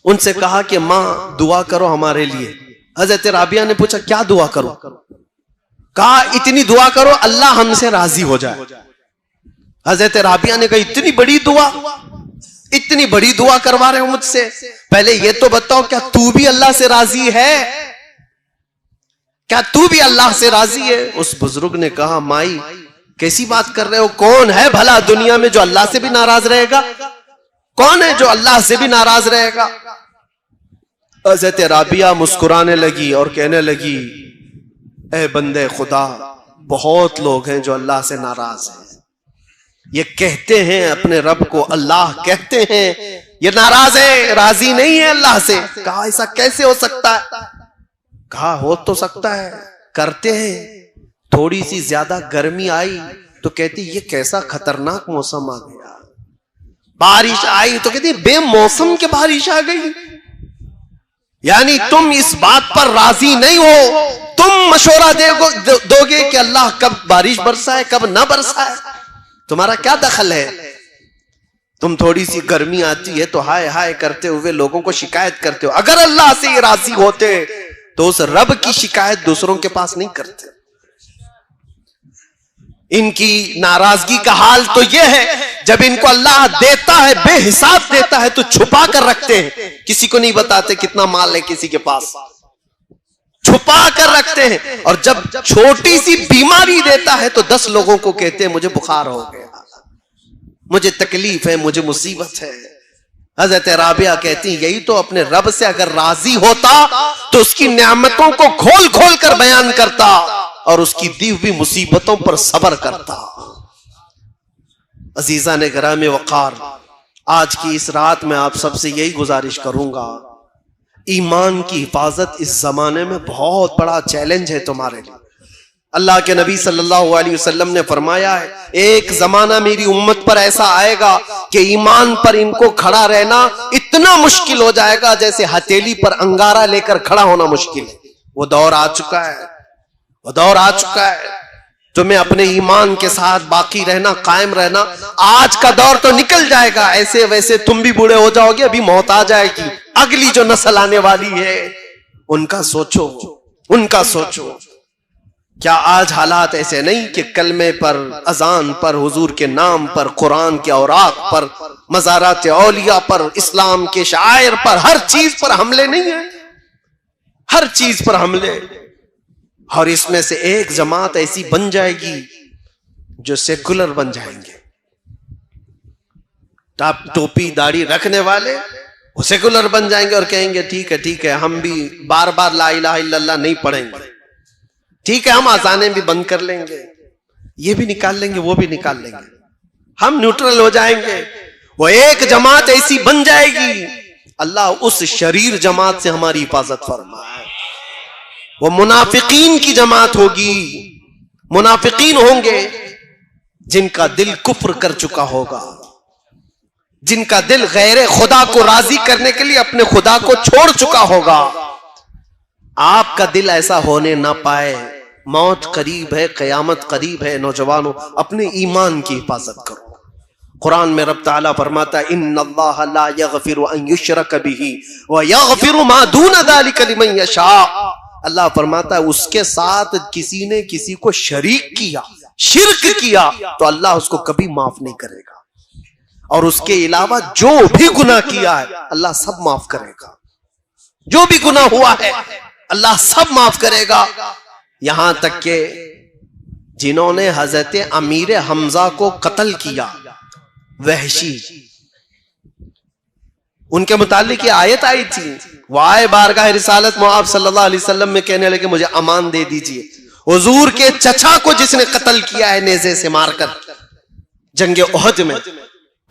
उनसे कहा कि मां दुआ करो हमारे लिए। हजरत राबिया ने पूछा, क्या दुआ करो? कहा, इतनी दुआ करो अल्लाह हमसे राजी हो जाए। हजरत राबिया ने कहा, इतनी बड़ी दुआ, इतनी बड़ी दुआ करवा रहे हो मुझसे, पहले ये तो बताओ क्या तू भी अल्लाह से राजी है? क्या तू भी अल्लाह से राजी है? उस बुजुर्ग ने कहा, माई कैसी बात कर रहे हो? कौन है भला दुनिया में जो अल्लाह से भी नाराज रहेगा? कौन है जो अल्लाह से भी नाराज रहेगा? हज़रत राबिया मुस्कुराने लगी और कहने लगी, ए बंदे खुदा, बहुत लोग हैं जो अल्लाह से नाराज हैं। ये कहते हैं अपने रब को अल्लाह कहते हैं, ये नाराज है, राजी नहीं है अल्लाह से। कहा, ऐसा कैसे हो सकता है? कहा, हो तो सकता है, करते हैं। थोड़ी सी ज्यादा गर्मी आई तो कहती ये कैसा खतरनाक मौसम आ गया। बारिश आई तो कहती बेमौसम के बारिश आ गई। यानी तुम इस बात पर राजी नहीं हो, तुम मशवरा दोगे कि अल्लाह कब बारिश बरसाए कब ना बरसाए, तुम्हारा क्या दखल है? तुम थोड़ी सी गर्मी आती है तो हाय हाय करते हुए लोगों को शिकायत करते हो। अगर अल्लाह से ये राजी होते तो उस रब की शिकायत दूसरों के पास नहीं करते। इनकी नाराजगी का हाल तो यह है, जब इनको अल्लाह देता है, बेहिसाब देता है, तो छुपा कर रखते हैं, किसी को नहीं बताते कितना माल है किसी के पास, छुपा कर रखते हैं। और जब छोटी सी बीमारी देता है तो 10 लोगों को कहते हैं मुझे बुखार हो गया, मुझे तकलीफ है, मुझे मुसीबत है। हजरत राबिया कहती यही तो अपने रब से अगर राजी होता तो उसकी नेमतों को खोल खोल कर बयान करता और उसकी दी हुई मुसीबतों पर सब्र करता। अजीजा ने गिरामे वक़ार, आज की इस रात में आप सबसे यही गुजारिश करूंगा, ईमान की हिफाजत इस जमाने में बहुत बड़ा चैलेंज है तुम्हारे लिए। अल्लाह के नबी सल्लल्लाहु अलैहि वसल्लम ने फरमाया है, एक जमाना मेरी उम्मत पर ऐसा आएगा कि ईमान पर इनको खड़ा रहना इतना मुश्किल हो जाएगा जैसे हथेली पर अंगारा लेकर खड़ा होना मुश्किल है। वो दौर आ चुका है, वो दौर आ चुका है। तुम्हें अपने ईमान के साथ बाकी रहना, कायम रहना। आज का दौर तो निकल जाएगा, ऐसे वैसे तुम भी बूढ़े हो जाओगे, अभी मौत आ जाएगी। अगली जो नस्ल आने वाली है उनका सोचो, उनका सोचो। क्या आज हालात ऐसे नहीं कि कलमे पर, अजान पर, हुजूर के नाम पर, कुरान के औराक पर, मज़ारात औलिया पर, इस्लाम के शायर पर, हर चीज पर हमले नहीं है, हर चीज पर हमले। और इसमें से एक जमात ऐसी बन जाएगी जो सेकुलर बन जाएंगे। टाप टोपी दाढ़ी रखने वाले वो सेकुलर बन जाएंगे और कहेंगे ठीक है हम भी बार बार ला इलाहा इल्लल्लाह नहीं पढ़ेंगे, ठीक है हम आजानें भी बंद कर लेंगे, ये भी निकाल लेंगे, वो भी निकाल लेंगे, हम न्यूट्रल हो जाएंगे। वो एक जमात ऐसी बन जाएगी, अल्लाह उस शरीर जमात से हमारी हिफाजत फरमाए। वो मुनाफिकीन की जमात होगी, मुनाफिकीन होंगे जिनका दिल कुफ्र कर चुका होगा, जिनका दिल गैर खुदा को राजी करने के लिए अपने खुदा को छोड़ चुका होगा। आपका दिल ऐसा होने ना पाए। मौत करीब है, कयामत करीब है। नौजवानों, अपने ईमान की हिफाजत करो। कुरान में रब ताला फरमाता है, इन्नल्लाह ला यगफिरु अन युशरक बिही व यगफिरु मा दून ज़ालिका लिमन यशा। अल्लाह फरमाता है, उसके साथ किसी ने किसी को शरीक किया, शिर्क किया, तो अल्लाह उसको कभी माफ नहीं करेगा। और उसके अलावा जो भी गुनाह किया है अल्लाह सब माफ करेगा। जो भी गुनाह हुआ है अल्लाह सब माफ करेगा। यहां तक के जिन्होंने हजरत अमीर हमजा को कत्ल किया, वहशी, उनके मुतालिक ये आयत आई थी। वो आए बारगाह रिसालत मुआब सल्लल्लाहु अलैहि वसल्लम में कहने लगे, मुझे अमान दे दीजिए। हुजूर के चचा को जिसने कत्ल किया है नेज़े से मारकर जंगे उहद में,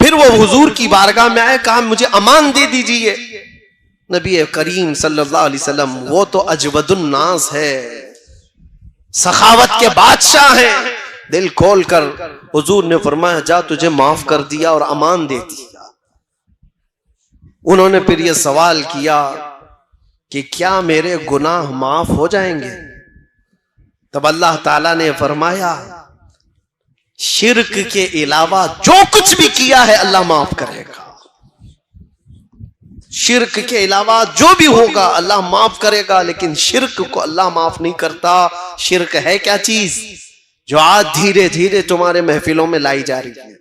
फिर वो हुजूर की बारगाह में आए, कहा मुझे अमान दे दीजिए। नबी करीम सल्लल्लाहु अलैहि वसल्लम, वो तो अजवदुन नास है, सखावत के बादशाह हैं। दिल खोल कर हुजूर ने फरमाया, जा तुझे माफ कर दिया और अमान दे दिया। उन्होंने फिर ये सवाल किया कि क्या मेरे गुनाह माफ हो जाएंगे? तब अल्लाह ताला ने फरमाया, शिर्क के अलावा जो कुछ भी किया है अल्लाह माफ करेगा। शिर्क के अलावा जो भी होगा अल्लाह माफ करेगा, लेकिन शिर्क को अल्लाह माफ नहीं करता। शिर्क है क्या चीज जो आज धीरे धीरे तुम्हारे महफिलों में लाई जा रही है,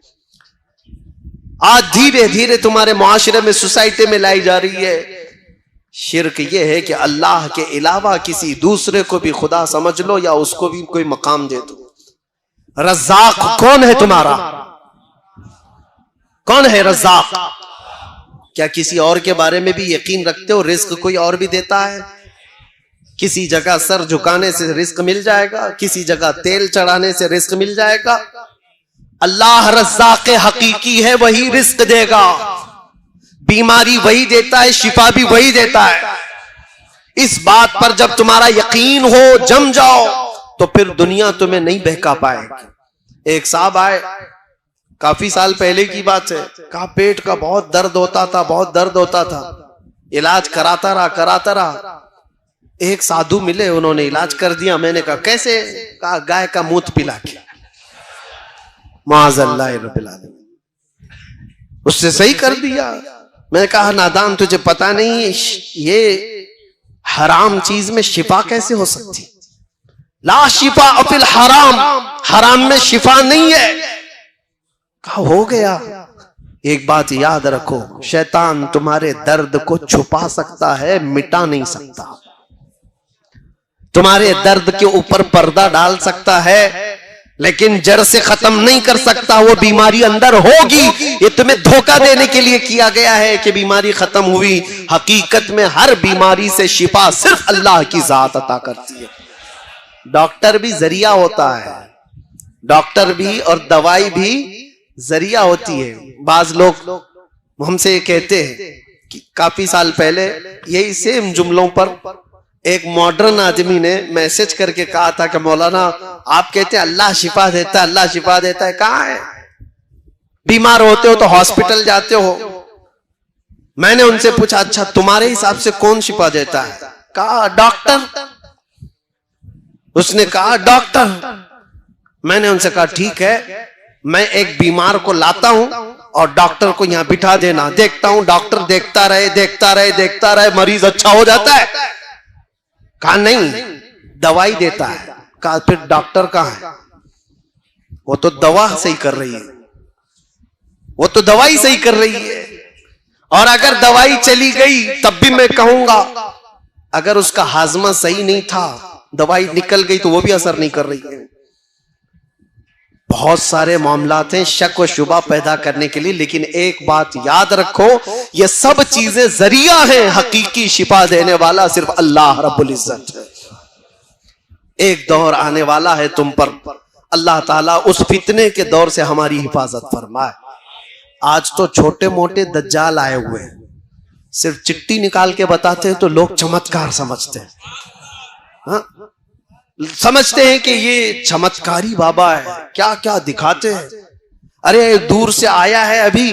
आज धीरे धीरे तुम्हारे मुआशरे में, सोसाइटी में लाई जा रही है। शिर्क यह है कि अल्लाह के अलावा किसी दूसरे को भी खुदा समझ लो या उसको भी कोई मकाम दे दो। रज़्ज़ाक़ कौन है तुम्हारा? कौन है रज़्ज़ाक़? क्या किसी और के बारे में भी यकीन रखते हो? रिस्क कोई और भी देता है। किसी जगह सर झुकाने से रिस्क मिल जाएगा, किसी जगह तेल चढ़ाने से रिस्क मिल जाएगा। अल्लाह रज़्ज़ाक़ हकीकी है, वही रिस्क देगा। बीमारी वही देता है, शिफा भी वही देता है। इस बात पर जब तुम्हारा यकीन हो, जम जाओ, तो फिर दुनिया तुम्हें नहीं बहका पाएगी। एक साहब आए, काफी साल पहले की बात है, कहा पेट का बहुत दर्द होता था, बहुत दर्द होता था। इलाज कराता रहा। एक साधु मिले, उन्होंने इलाज कर दिया। मैंने कहा कैसे? कहा गाय का मूत्र पिला के। माज़अल्लाह रब्बिल आलमीन, उससे सही कर दिया। मैंने कहा नादान, तुझे पता नहीं ये हराम चीज में शिफा कैसे हो सकती? ला शिफा अफिल हराम, हराम में शिफा नहीं है। कहा हो गया। एक बात याद रखो, शैतान तुम्हारे दर्द को छुपा सकता है, मिटा नहीं सकता। तुम्हारे दर्द के ऊपर पर्दा डाल सकता है, लेकिन जड़ से खत्म नहीं कर सकता। वो बीमारी अंदर होगी, ये तुम्हें धोखा देने के लिए किया गया है कि बीमारी खत्म हुई। हकीकत में हर बीमारी से शिफा सिर्फ अल्लाह की जात अता करती है। डॉक्टर भी जरिया होता है, डॉक्टर भी और दवाई भी जरिया होती है। बाज लोग हमसे ये कहते हैं कि काफी साल पहले यही सेम जुमलों पर एक मॉडर्न आदमी ने मैसेज करके कहा था कि मौलाना आप कहते हैं अल्लाह शिफा देता है, अल्लाह शिफा देता है। कहाँ है? बीमार होते हो तो हॉस्पिटल जाते हो। मैंने उनसे पूछा, अच्छा तुम्हारे हिसाब से कौन शिफा देता है? कहा डॉक्टर। उसने कहा डॉक्टर। मैंने उनसे कहा ठीक है, मैं एक बीमार को लाता हूं और डॉक्टर को यहां बिठा देना, देखता हूं डॉक्टर देखता रहे, मरीज अच्छा हो जाता है। कहा नहीं, दवाई देता है। कहा फिर डॉक्टर कहां है? वो तो दवा सही कर रही है, वो तो दवाई सही कर रही है। और अगर दवाई चली गई तब भी मैं कहूंगा, अगर उसका हाजमा सही नहीं था, दवाई निकल गई तो वो भी असर नहीं कर रही है। बहुत सारे मामलात हैं शक व शुबा पैदा करने के लिए, लेकिन एक बात याद रखो, ये सब चीजें जरिया हैं। हकीकी शिफा देने वाला सिर्फ अल्लाह रब्बुल इज्जत है। एक दौर आने वाला है तुम पर, अल्लाह ताला उस फितने के दौर से हमारी हिफाजत फरमाए। आज तो छोटे मोटे दज्जाल आए हुए हैं, सिर्फ चिट्ठी निकाल के बताते हैं तो लोग चमत्कार समझते हैं। हाँ? समझते हैं कि ये चमत्कारी बाबा है, क्या क्या दिखाते हैं। अरे दूर से आया है अभी,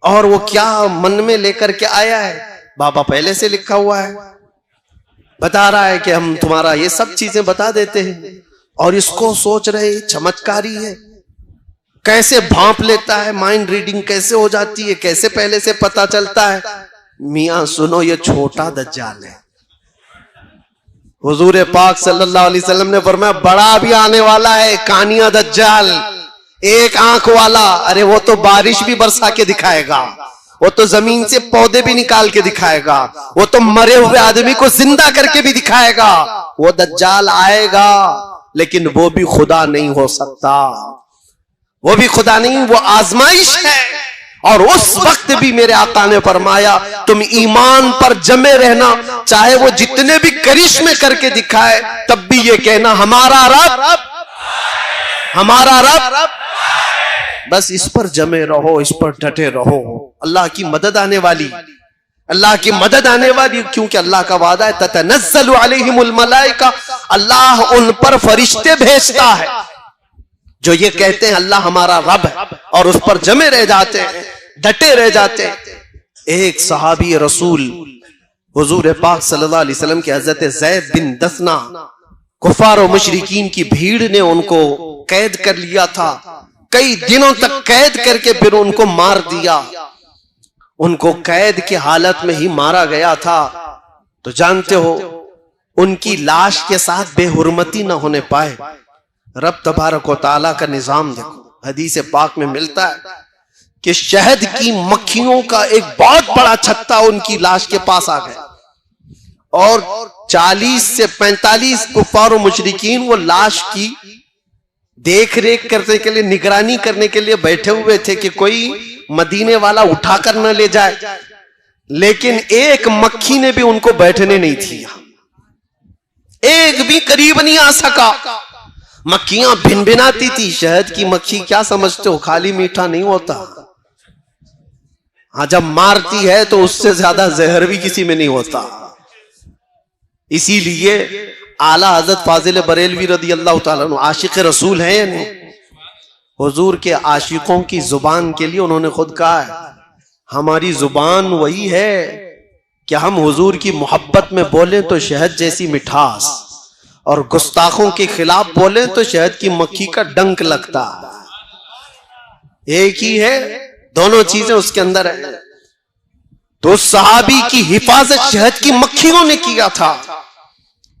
और वो क्या मन में लेकर के आया है, बाबा पहले से लिखा हुआ है, बता रहा है कि हम तुम्हारा ये सब चीजें बता देते हैं। और इसको सोच रहे चमत्कारी है, कैसे भांप लेता है, माइंड रीडिंग कैसे हो जाती है, कैसे पहले से पता चलता है। मियां सुनो, ये छोटा दज्जाल है। हुजूर पाक सल्लल्लाहु अलैहि वसल्लम ने फरमाया बड़ा भी आने वाला है, कानिया दज्जाल, एक आंख वाला। अरे वो तो बारिश भी बरसा के दिखाएगा, वो तो जमीन से पौधे भी निकाल के दिखाएगा, वो तो मरे हुए आदमी को जिंदा करके भी दिखाएगा। वो दज्जाल आएगा, लेकिन वो भी खुदा नहीं हो सकता, वो भी खुदा नहीं, वो आजमाइश है। और उस वक्त भी मेरे आका ने फरमाया तुम ईमान पर जमे रहना, चाहे वो जितने भी करिश्मे करके दिखाए, तब भी ये कहना हमारा रब, हमारा रब। बस इस पर जमे रहो, इस पर डटे रहो। अल्लाह की मदद आने वाली, अल्लाह की मदद आने वाली, क्योंकि अल्लाह का वादा है ततनज़्ज़लु अलैहिमुल मलाइका, अल्लाह उन पर फरिश्ते भेजता है जो ये कहते हैं अल्लाह हमारा रब है, और उस पर जमे रह जाते हैं, डटे रह जाते हैं। एक सहाबी रसूल हुजूर पाक सल्लल्लाहु अलैहि वसल्लम के हजरत ज़ैद बिन दसना, कुफार और मुशरिकीन की भीड़ ने उनको कैद कर लिया था, कई दिनों तक कैद करके फिर उनको मार दिया। उनको कैद की हालत में ही मारा गया था। तो जानते हो उनकी लाश के साथ बेहुरमती न होने पाए। रब तबारक व तआला का निजाम देखो, हदीस पाक में मिलता है कि शहद की मक्खियों का एक बहुत बड़ा छत्ता उनकी लाश के पास आ गया, और 40 से 45 कुफार और मुशरिकीन वो लाश की देख रेख करने के लिए, निगरानी करने के लिए बैठे हुए थे कि कोई मदीने वाला उठाकर न ले जाए। लेकिन एक मक्खी ने भी उनको बैठने नहीं दिया, एक भी करीब नहीं आ सका। मक्खियां भिनभिनाती थी। शहद की मक्खी क्या समझते हो, खाली मीठा नहीं होता। हाँ, जब मारती है तो उससे ज्यादा जहर भी किसी में नहीं होता। इसीलिए आला हजरत फाजिल बरेलवी रदी अल्लाह ताला अन्हु आशिक रसूल हैं या नहीं? हुजूर के आशिकों की जुबान के लिए उन्होंने खुद कहा है हमारी जुबान वही है कि हम हुजूर की मोहब्बत में बोलें तो शहद जैसी मिठास, और गुस्ताखों के खिलाफ बोलें तो शहद की मक्खी का डंक लगता है। एक ही है, दोनों चीजें उसके अंदर है। तो सहाबी की हिफाजत शहद की मक्खियों ने किया था,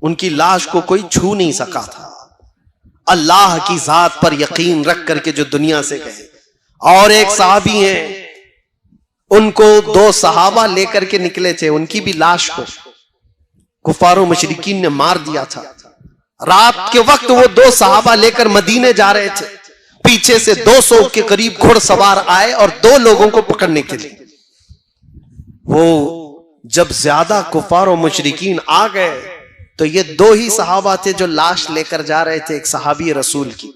उनकी लाश को कोई छू नहीं सका था। अल्लाह की जात पर यकीन रख करके जो दुनिया से गए। और एक सहाबी हैं, उनको 2 सहाबा लेकर के निकले थे, उनकी भी लाश को कुफारों मुशरिकीन ने मार दिया था। रात के वक्त वो 2 सहाबा लेकर मदीने जा रहे थे, पीछे से 200 के करीब घुड़सवार आए और 2 लोगों को पकड़ने के लिए। वो जब ज्यादा कुफार और मुशरिकीन आ गए तो ये 2 ही सहाबा थे जो लाश लेकर जा रहे थे, एक सहाबी रसूल की।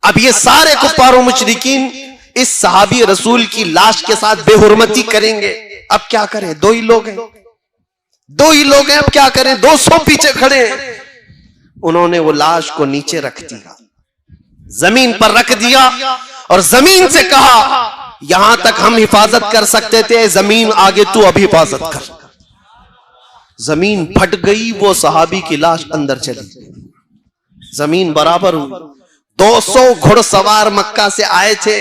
अब ये सारे कुफार और मुशरिकीन इस सहाबी रसूल की लाश के साथ बेहुरमती करेंगे। अब क्या करें, 2 ही लोग हैं, 2 ही लोग हैं, अब क्या करें, 200 पीछे खड़े हैं। उन्होंने वो लाश को नीचे रख दिया, जमीन पर रख दिया, और जमीन से कहा यहां तक हम हिफाजत कर सकते थे, जमीन आगे तू अब हिफाजत कर। जमीन फट गई, वो सहाबी की लाश अंदर चली, जमीन बराबर हुई। 200 घुड़सवार मक्का से आए थे,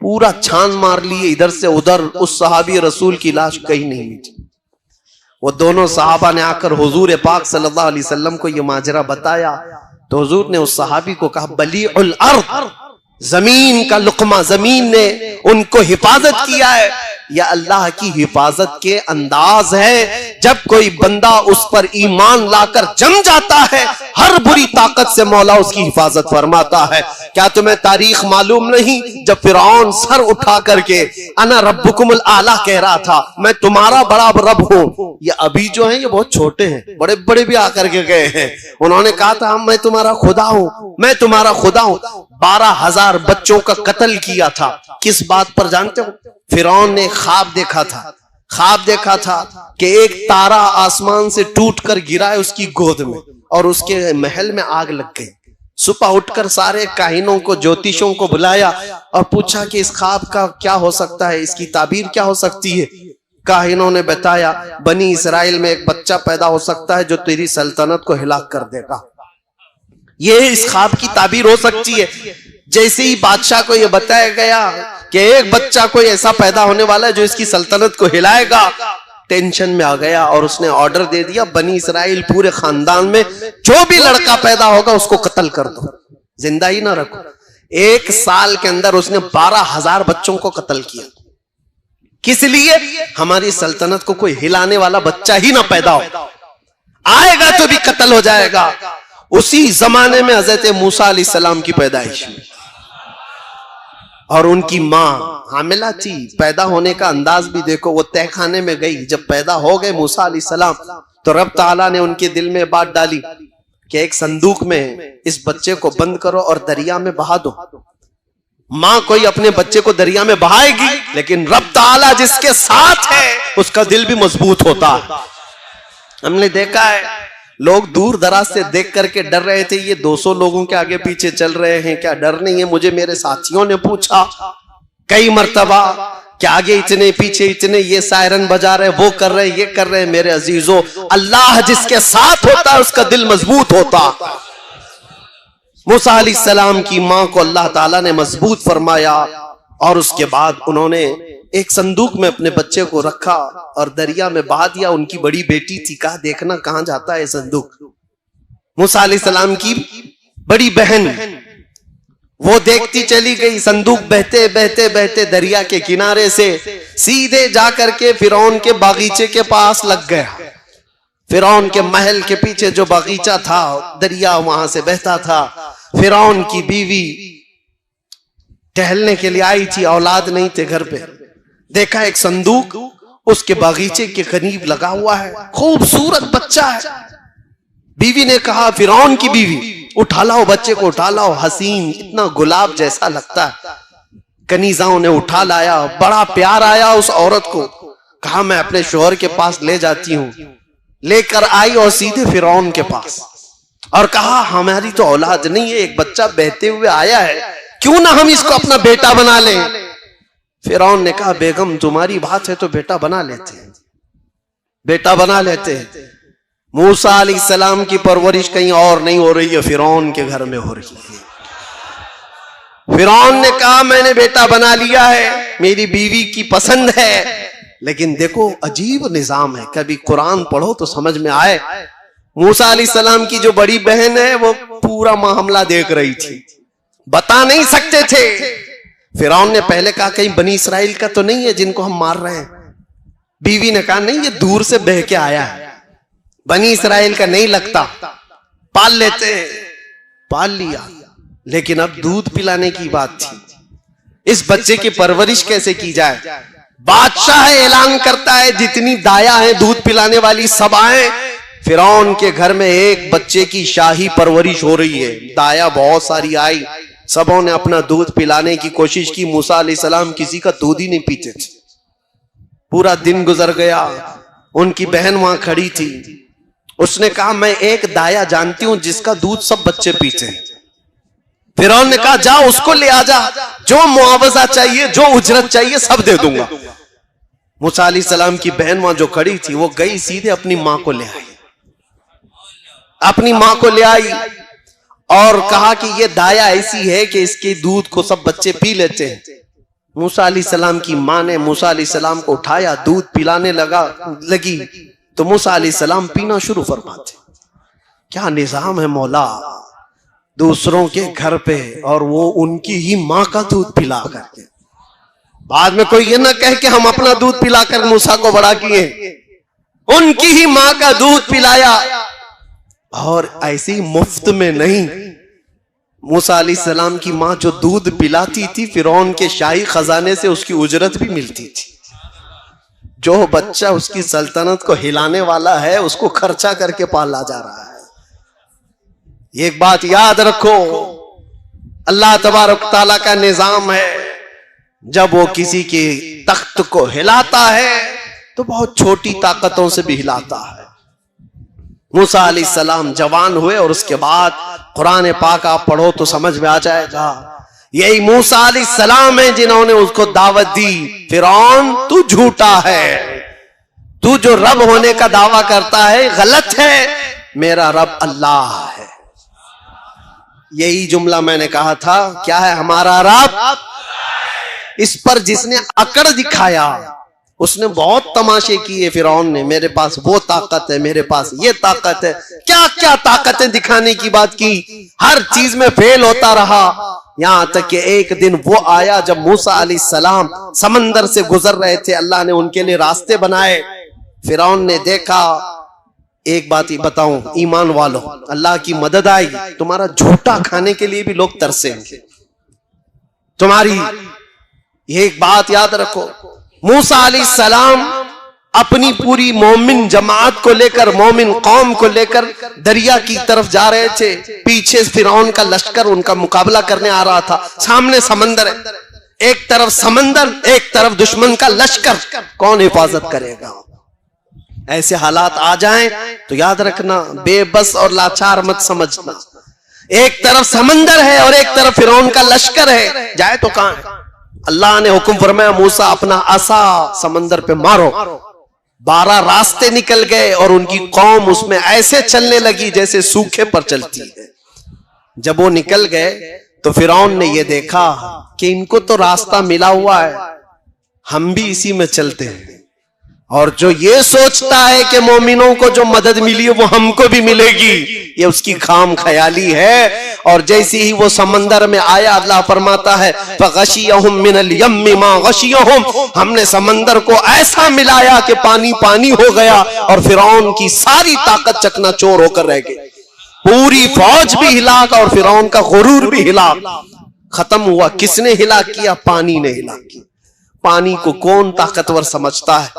पूरा छान मार लिए इधर से उधर, उस सहाबी रसूल की लाश कहीं नहीं मिली। वो दोनों सहाबा ने आकर हुजूर पाक सल्लल्लाहु अलैहि वसल्लम को ये माजरा बताया, तो हुजूर ने उस सहाबी को कहा बलीउल अर्द, जमीन का लुकमा, जमीन ने उनको हिफाजत किया है। यह अल्लाह की हिफाजत के अंदाज है। जब कोई बंदा उस पर ईमान लाकर जम जाता है, हर बुरी ताकत से मौला उसकी हिफाजत फरमाता है। क्या तुम्हें तारीख मालूम नहीं, जब फिरौन सर उठा करके अना रब्बुकुमुल आला कह रहा था, मैं तुम्हारा बड़ा रब हूं, ये अभी जो है ये बहुत छोटे हैं, बड़े बड़े भी आकर के गए हैं, उन्होंने कहा था मैं तुम्हारा खुदा हूं, मैं तुम्हारा खुदा हूं। 12,000 बच्चों का कत्ल किया था। किस बात पर जानते हो? फिरौन ने ख्वाब देखा था ख्वाब देखा था कि एक तारा आसमान से टूटकर गिरा है उसकी गोद में और उसके महल में आग लग गई। सुबह उठकर सारे काहिनों को, ज्योतिषों को बुलाया और पूछा कि इस ख्वाब का क्या हो सकता है, इसकी ताबीर क्या हो सकती है। काहिनों ने बताया बनी इसराइल में एक बच्चा पैदा हो सकता है जो तेरी सल्तनत को हिलाक कर देगा। ये इस ख्वाब की ताबीर हो सकती है। जैसे ही बादशाह को यह बताया गया कि एक बच्चा कोई ऐसा पैदा होने वाला है जो इसकी सल्तनत को हिलाएगा, टेंशन में आ गया और उसने ऑर्डर दे दिया बनी इसराइल पूरे खानदान में जो भी लड़का पैदा होगा उसको कत्ल कर दो, जिंदा ही ना रखो। 1 साल के अंदर उसने 12,000 बच्चों को कत्ल किया। किस लिए? हमारी सल्तनत को कोई हिलाने वाला बच्चा ही ना पैदा हो, आएगा तो भी कत्ल हो जाएगा। उसी जमाने में हजरत मूसा अलैहिस्सलाम की पैदाइश हुई और उनकी मां हामिला थी। पैदा होने का अंदाज भी देखो, वो तहखाने में गई। जब पैदा हो गए मूसा अलैहिस्सलाम तो रब ताला ने उनके दिल में बात डाली कि एक संदूक में इस बच्चे को बंद करो और दरिया में बहा दो। मां कोई अपने बच्चे को दरिया में बहाएगी, लेकिन रब ताला जिसके साथ है उसका दिल भी मजबूत होता है। हमने देखा है लोग दूर दराज से देख करके डर रहे थे, ये 200 लोगों के आगे पीछे चल रहे हैं, क्या डर नहीं है? मुझे मेरे साथियों ने पूछा कई मर्तबा कि आगे इतने पीछे इतने, ये सायरन बजा रहे, वो कर रहे, ये कर रहे। मेरे अजीजों, अल्लाह जिसके साथ होता है उसका दिल मजबूत होता। मूसा अलैहिस्सलाम की मां को अल्लाह ताला ने मजबूत फरमाया और उसके बाद उन्होंने एक संदूक में अपने बच्चे को रखा और दरिया में बहा दिया। उनकी बड़ी बेटी थी, कहा देखना कहां जाता है संदूक। मूसा अलैहिस्सलाम की बड़ी बहन वो देखती चली गई। संदूक बहते बहते बहते दरिया के किनारे से सीधे जाकर के फिरौन के बागीचे के पास लग गया। फिरौन के महल के पीछे जो बागीचा था, दरिया वहां से बहता था। फिरौन की बीवी टहलने के लिए आई थी, औलाद नहीं थे घर पे। देखा एक संदूक उसके बागीचे के करीब लगा हुआ है, खूबसूरत बच्चा है। बीवी ने कहा, फिरौन की बीवी, उठा लाओ बच्चे को, उठा लाओ, हसीन, इतना गुलाब जैसा लगता है। कनीजाओं ने उठा लाया, बड़ा प्यार आया उस औरत को। कहा मैं अपने शोहर के पास ले जाती हूं। लेकर आई और सीधे फिरौन के पास और कहा हमारी तो औलाद नहीं है, एक बच्चा बहते हुए आया है, क्यों ना हम इसको अपना बेटा बना लें। फिरौन ने कहा बेगम तुम्हारी बात है तो बेटा बना लेते हैं, बेटा बना लेते हैं। मूसा अलैहिस्सलाम की परवरिश कहीं और नहीं हो रही है, फिरौन के घर में हो रही है। फिरौन ने कहा मैंने बेटा बना लिया है, मेरी बीवी की पसंद है। लेकिन देखो अजीब निजाम है, कभी कुरान पढ़ो तो समझ में आए। मूसा अलैहिस्सलाम की जो बड़ी बहन है वो पूरा मामला देख रही थी, बता नहीं सकते थे। फिरौन ने पहले कहा कहीं बनी इसराइल का तो नहीं है जिनको हम मार रहे हैं। बीवी ने कहा नहीं, ये दूर से बह के आया है, बनी इसराइल का नहीं लगता, पाल लेते हैं। पाल लिया, लेकिन अब दूध पिलाने की बात थी। इस बच्चे की परवरिश कैसे की जाए? बादशाह ऐलान करता है जितनी दाया है दूध पिलाने वाली सब आए। फिरौन के घर में एक बच्चे की शाही परवरिश हो रही है। दाया बहुत सारी आई, सबों ने अपना दूध पिलाने की कोशिश की। मूसा अलैहिस्सलाम किसी का दूध ही नहीं पीते थे। पूरा दिन गुजर गया, उनकी बहन वहां खड़ी थी। उसने कहा मैं एक दाया जानती हूं जिसका दूध सब बच्चे पीते हैं। फिरौन ने कहा जा उसको ले आ जा, जो मुआवजा चाहिए, जो उजरत चाहिए सब दे दूंगा। मूसा अलैहिस्सलाम की बहन वहां जो खड़ी थी वो गई सीधे अपनी मां को ले आई, अपनी मां को ले आई और कहा कि ये दाया ऐसी है कि इसके दूध को सब बच्चे पी लेते हैं। मूसा अलैहिस्सलाम की मां ने मूसा अलैहिस्सलाम को उठाया, दूध पिलाने लगी तो मूसा अलैहिस्सलाम पीना शुरू फरमाते। क्या निजाम है मौला, दूसरों के घर पे और वो उनकी ही मां का दूध पिला करके। बाद में कोई ये ना कहे कि हम अपना दूध पिलाकर मूसा को बड़ा किए, उनकी ही मां का दूध पिलाया। और ऐसे ही मुफ्त में नहीं, मूसा अलैहिस्सलाम की मां जो दूध पिलाती थी फिरौन के शाही खजाने से उसकी उजरत भी मिलती थी। जो बच्चा उसकी सल्तनत को हिलाने वाला है उसको खर्चा करके पाला जा रहा है। एक बात याद रखो, अल्लाह तबारक तआला का निजाम है, जब वो किसी के तख्त को हिलाता है तो बहुत छोटी ताकतों से भी हिलाता है। मूसा अलैहिस्सलाम जवान हुए और उसके बाद कुरान पाक आप पढ़ो तो समझ में आ जाएगा, यही मूसा अलैहिस्सलाम है जिन्होंने उसको दावत दी, फिरौन तू झूठा है, तू जो रब होने का दावा करता है गलत है, मेरा रब अल्लाह है। यही जुमला मैंने कहा था, क्या है हमारा रब। इस पर जिसने अकड़ दिखाया उसने बहुत तमाशे किए फिरौन ने, मेरे पास वो ताकत है, मेरे पास ये ताकत है, क्या क्या ताकतें दिखाने की बात की, हर चीज में फेल होता रहा। यहां तक कि एक दिन वो आया जब मूसा अलैहिस्सलाम समंदर से गुजर रहे थे, अल्लाह ने उनके लिए रास्ते बनाए। फिरौन ने देखा, एक बात ही बताऊं ईमान वालों, अल्लाह की मदद आएगी, तुम्हारा झूठा खाने के लिए भी लोग तरसेंगे। तुम्हारी ये एक बात याद रखो, मूसा अलैहिस्सलाम अपनी पूरी मोमिन जमात को लेकर, मोमिन कौम को लेकर दरिया की तरफ जा रहे थे। पीछे फिरौन का लश्कर उनका मुकाबला करने आ रहा था, सामने समंदर है, एक तरफ समंदर, एक तरफ दुश्मन का लश्कर, कौन हिफाजत करेगा। ऐसे हालात आ जाएं तो याद रखना, बेबस और लाचार मत समझना। एक तरफ समंदर है और एक तरफ फिरौन का लश्कर है, जाए तो कहां है। अल्लाह ने हुक्म फरमाया, मूसा अपना आसा समंदर पे मारो। 12 रास्ते निकल गए और उनकी कौम उसमें ऐसे चलने लगी जैसे सूखे पर चलती है। जब वो निकल गए तो फिरौन ने ये देखा कि इनको तो रास्ता मिला हुआ है, हम भी इसी में चलते हैं। और जो ये सोचता है कि मोमिनों को जो मदद मिली है वो हमको भी मिलेगी, ये उसकी खाम ख्याली है। और जैसे ही वो समंदर में आया, अल्लाह फरमाता है फगशियहुम मिनल यम्मि मा गशियहुम, हमने समंदर को ऐसा मिलाया कि पानी पानी हो गया और फिरौन की सारी ताकत चकनाचूर होकर रह गई। पूरी फौज भी हिलाक और फिरौन का गुरूर भी हिलाक। खत्म हुआ। किसने हिलाक किया? पानी ने हिलाक किया। पानी को कौन ताकतवर समझता है,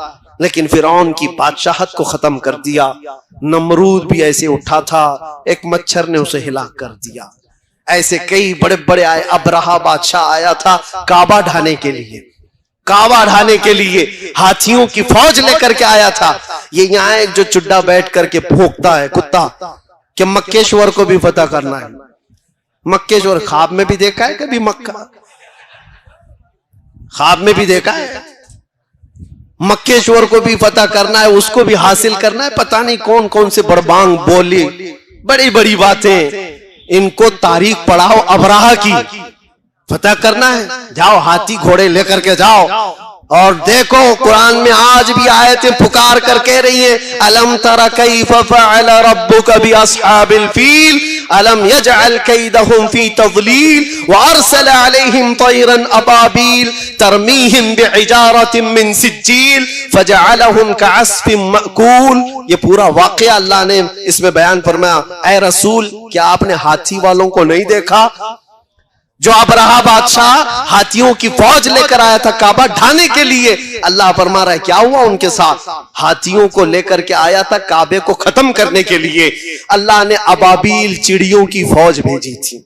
लेकिन फिरौन की बादशाहत को खत्म कर दिया। नमरूद भी ऐसे उठा था, एक मच्छर ने उसे हिलाक कर दिया। ऐसे कई बड़े बड़े आए। अबरहा बादशाह आया था काबा ढाने के लिए, काबा ढाने के लिए हाथियों की फौज लेकर के आया था। ये यहाँ एक जो चुड्डा बैठ करके भौंकता है कुत्ता, कि मक्केश्वर को भी फतह करना है। मक्केश्वर ख्वाब में भी देखा है कभी? मक्का ख्वाब में भी देखा है? मक्केश्वर को भी फतह करना है, उसको भी हासिल करना है। पता नहीं कौन कौन से बड़बांग बोली, बड़ी बड़ी बातें। इनको तारीख पढ़ाओ अबराहा की, फतह करना है, जाओ हाथी घोड़े लेकर के जाओ। और देखो कुरान में आज भी आयतें पुकार कर कह रही हैं, अलम तरा कैफ फअल रब्बुका बिअस्हाबिल फील अलम यजअल कैदहुम फी तज़लील व अरसल अलैहिम तयरन अबाबील तरमीहिम बिहिजारतिन मिन सिज्जील फजअलहुम कअस्फिन मअकूल। ये पूरा वाकया अल्लाह ने इसमें बयान फरमाया। ऐ रसूल, क्या आपने हाथी वालों को नहीं देखा? जो अबरहा बादशाह हाथियों की फौज लेकर आया था काबा ढाने के लिए। अल्लाह फरमा रहा है क्या हुआ उनके साथ? हाथियों को लेकर के आया था काबे को खत्म करने के लिए। अल्लाह ने अबाबील चिड़ियों की फौज भेजी थी।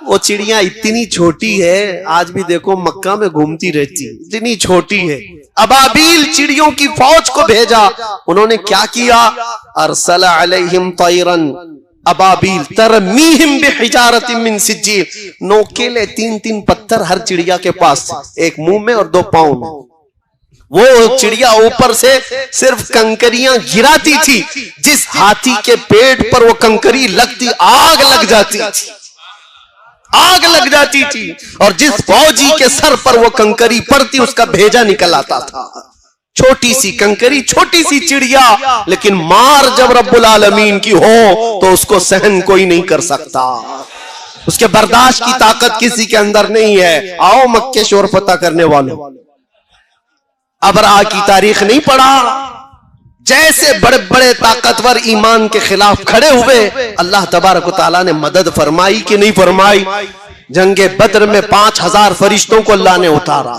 वो चिड़िया इतनी छोटी है, आज भी देखो मक्का में घूमती रहती, इतनी छोटी है। अबाबील चिड़ियों की फौज को भेजा। उन्होंने क्या किया? अरसल अलैहिम तयरन अबाबील तरमीहिम बिहिजारतिन मिन सिज्जील। नोकेले 3-3 पत्थर हर चिड़िया के पास, एक मुंह में और 2 पांव में। वो चिड़िया ऊपर से सिर्फ कंकरियां गिराती थी, जिस हाथी के पेट पर वो कंकरी लगती आग लग जाती थी, आग लग जाती थी। और जिस फौजी के सर पर वो कंकरी पड़ती उसका भेजा निकल आता था। छोटी सी कंकरी, छोटी सी चिड़िया, लेकिन मार जब रब्बुल आलमीन की हो तो उसको सहन कोई नहीं कर सकता। उसके बर्दाश्त की ताकत किसी के अंदर नहीं है। आओ मक्के शोर फतह करने वालों, अबरहा की तारीख नहीं पढ़ा? जैसे बड़े बड़े ताकतवर ईमान के खिलाफ खड़े हुए, अल्लाह तबारक व तआला ने मदद फरमाई कि नहीं फरमाई? जंगे बद्र में 5000 फरिश्तों को अल्लाह ने उतारा।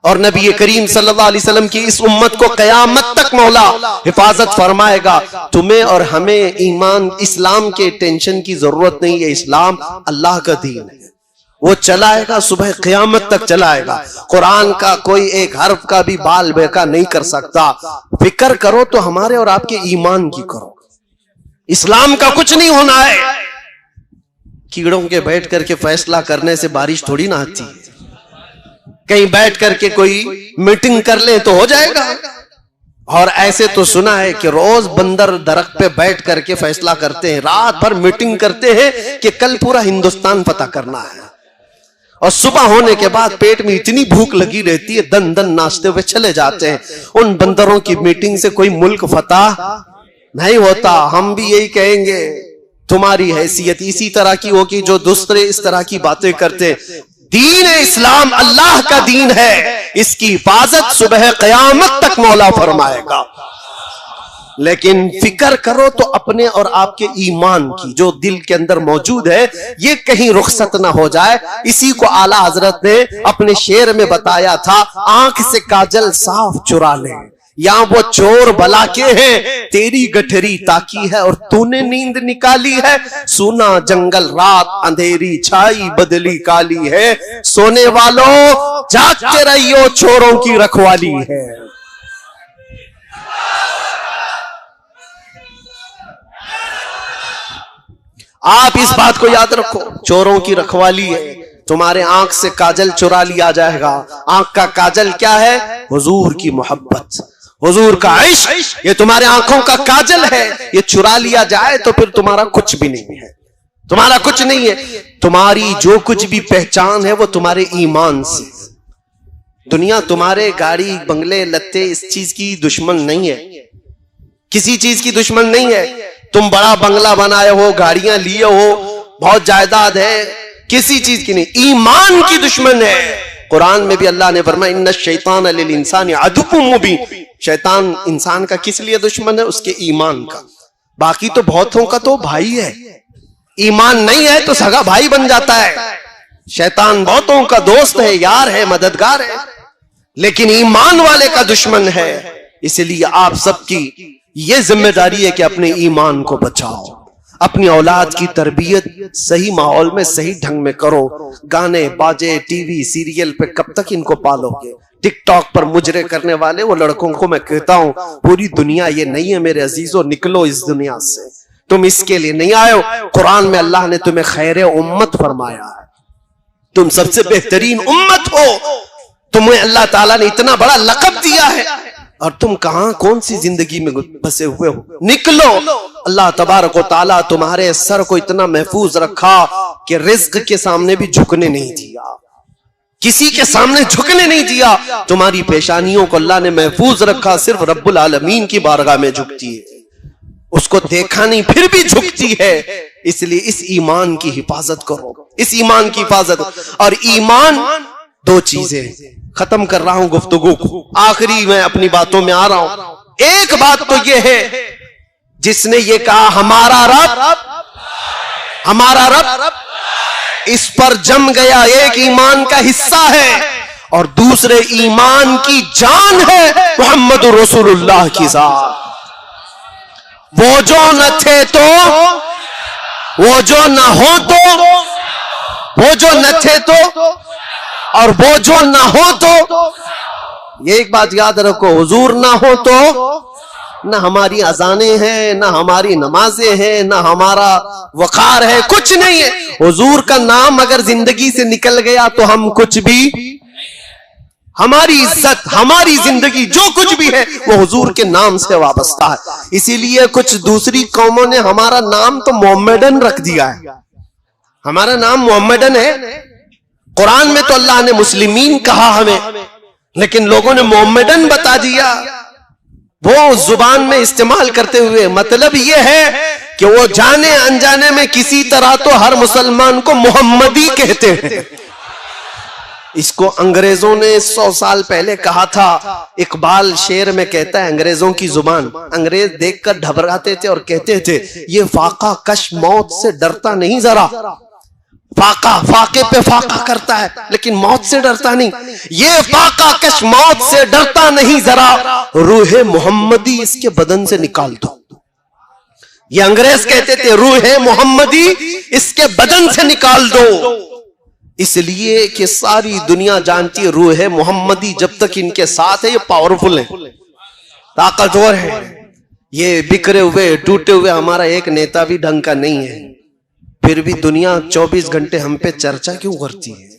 और नबी करीम सल्लल्लाहु अलैहि वसल्लम की इस उम्मत को क़यामत तक मौला हिफाजत फरमाएगा। तुम्हें और हमें ईमान इस्लाम के टेंशन की जरूरत नहीं है। इस्लाम अल्लाह का दीन है। वो चलाएगा, सुबह क़यामत तक चलाएगा। कुरान का कोई एक हर्फ का भी बाल बेका नहीं कर सकता। फिक्र करो तो हमारे और आपके ईमान की करो। इस्लाम का कुछ नहीं होना है। कीड़ों के बैठ करके फैसला करने से बारिश थोड़ी ना आती है। कहीं बैठ करके कोई मीटिंग कर ले तो हो जाएगा। और ऐसे तो सुना है कि रोज बंदर दरख्त पे बैठ करके फैसला करते हैं, रात भर मीटिंग करते हैं कि कल पूरा हिंदुस्तान पता करना है। और सुबह होने के बाद पेट में इतनी भूख लगी रहती है, दन दन नाचते हुए चले जाते हैं। उन बंदरों की मीटिंग से कोई मुल्क फतह नहीं होता। हम भी यही कहेंगे, तुम्हारी हैसियत इसी तरह की होगी जो दूसरे इस तरह की बातें करते। दीन इस्लाम अल्लाह का दीन है, इसकी हिफाजत सुबह क़यामत तक मौला फरमाएगा। लेकिन फिक्र करो तो अपने और आपके ईमान की, जो दिल के अंदर मौजूद है, ये कहीं रुखसत ना हो जाए। इसी को आला हजरत ने अपने शेर में बताया था, आंख से काजल साफ चुरा ले, यहां वो चोर भला के हैं, तेरी गठरी ताकी है और तूने नींद निकाली है। सुना जंगल रात अंधेरी छाई बदली काली है, सोने वालों जागते रहियो चोरों की रखवाली है। आप इस बात को याद रखो, चोरों की रखवाली है। तुम्हारे आंख से काजल चुरा लिया जाएगा। आंख का काजल क्या है? हुजूर की मोहब्बत, हुजूर का इश्क, ये तुम्हारे आंखों का काजल है। ये चुरा लिया जाए तो फिर तुम्हारा कुछ भी नहीं है, तुम्हारा कुछ नहीं है। तुम्हारी जो कुछ भी पहचान है वो तुम्हारे ईमान से। दुनिया तुम्हारे गाड़ी बंगले लत्ते इस चीज की दुश्मन नहीं है, किसी चीज की दुश्मन नहीं है। तुम बड़ा बंगला बनाए हो, गाड़ियां लिए हो, बहुत जायदाद है, किसी चीज की नहीं, ईमान की दुश्मन है। कुरान में भी अल्लाह ने फरमाया, इन्ना शैतान लिल इंसानी अदुव्वुम मुबीन। शैतान इंसान का किस लिए दुश्मन है? उसके ईमान का। बाकी तो बहुतों का तो भाई है, ईमान नहीं है तो सगा भाई बन जाता है। शैतान बहुतों का दोस्त है, यार है, मददगार है, लेकिन ईमान वाले का दुश्मन है। इसलिए आप सबकी ये जिम्मेदारी है कि अपने ईमान को बचाओ, अपनी औलाद की तरबियत सही माहौल में सही ढंग में करो। गाने बाजे टीवी सीरियल पे कब तक इनको पालोगे? टिकटॉक पर मुजरे करने वाले वो लड़कों को मैं कहता हूं, पूरी दुनिया ये नहीं है मेरे अजीजों, निकलो इस दुनिया से। तुम इसके लिए नहीं आए हो। कुरान में अल्लाह ने तुम्हें खैर उम्मत फरमाया है, तुम सबसे बेहतरीन उम्मत हो। तुम्हें अल्लाह ताला ने इतना बड़ा लक़ब दिया है और तुम कहां कौन सी जिंदगी में बसे हुए हो? निकलो। अल्लाह तबारक व तआला तुम्हारे सर को इतना महफूज रखा कि रिज्क के सामने भी झुकने नहीं दिया, किसी के सामने झुकने नहीं दिया। तुम्हारी पेशानियों को अल्लाह ने महफूज रखा, सिर्फ रब्बुल आलमीन की बारगाह में झुकती है, उसको देखा नहीं फिर भी झुकती है। इसलिए इस ईमान की हिफाजत करो, इस ईमान की हिफाजत। और ईमान दो चीजें, खत्म कर रहा हूं गुफ्तगू को, आखिरी मैं अपनी बातों में आ रहा हूं। एक बात तो यह है, जिसने ये कहा हमारा रब, इस पर जम गया, एक ईमान का हिस्सा है। और दूसरे ईमान की जान है मोहम्मद रसूलुल्लाह की जात। वो जो न थे तो, वो जो न हो तो, वो जो न थे तो, और वो जो ना हो तो, ये एक बात याद रखो, हुजूर ना हो तो ना हमारी अजानें हैं, ना हमारी नमाजें हैं, ना हमारा वकार है, कुछ नहीं है। हुजूर का नाम अगर जिंदगी से निकल गया तो हम कुछ भी, हमारी इज्जत, हमारी जिंदगी, जो कुछ भी है वो हुजूर के नाम से वाबस्ता है। इसीलिए कुछ दूसरी कौमों ने हमारा नाम तो मोहम्मदन रख दिया है, हमारा नाम मोहम्मदन है। कुरान में तो अल्लाह ने मुस्लिमीन कहा हमें, लेकिन लोगों ने मोहम्मदन बता दिया, वो जुबान में इस्तेमाल करते हुए। मतलब ये है कि वो जाने अनजाने में किसी तरह तो हर मुसलमान को मोहम्मदी कहते हैं। इसको अंग्रेजों ने 100 साल पहले कहा था। इकबाल शेर में कहता है, अंग्रेजों की जुबान, अंग्रेज देखकर घबराते थे और कहते थे, ये फाका कश मौत से डरता नहीं जरा, फाका फाके पे फाका करता है लेकिन मौत से डरता नहीं। ये फाका कश मौत से डरता नहीं जरा, रूहे मोहम्मदी इसके बदन से निकाल दो। ये अंग्रेज कहते थे, रूहे मोहम्मदी इसके बदन से निकाल दो। इसलिए कि सारी दुनिया जानती है रूह मोहम्मदी जब तक इनके साथ है ये पावरफुल है, ताकतवर है। ये बिखरे हुए टूटे हुए हमारा एक नेता भी ढंग का नहीं है, फिर भी दुनिया 24 घंटे हम पे चर्चा क्यों करती है?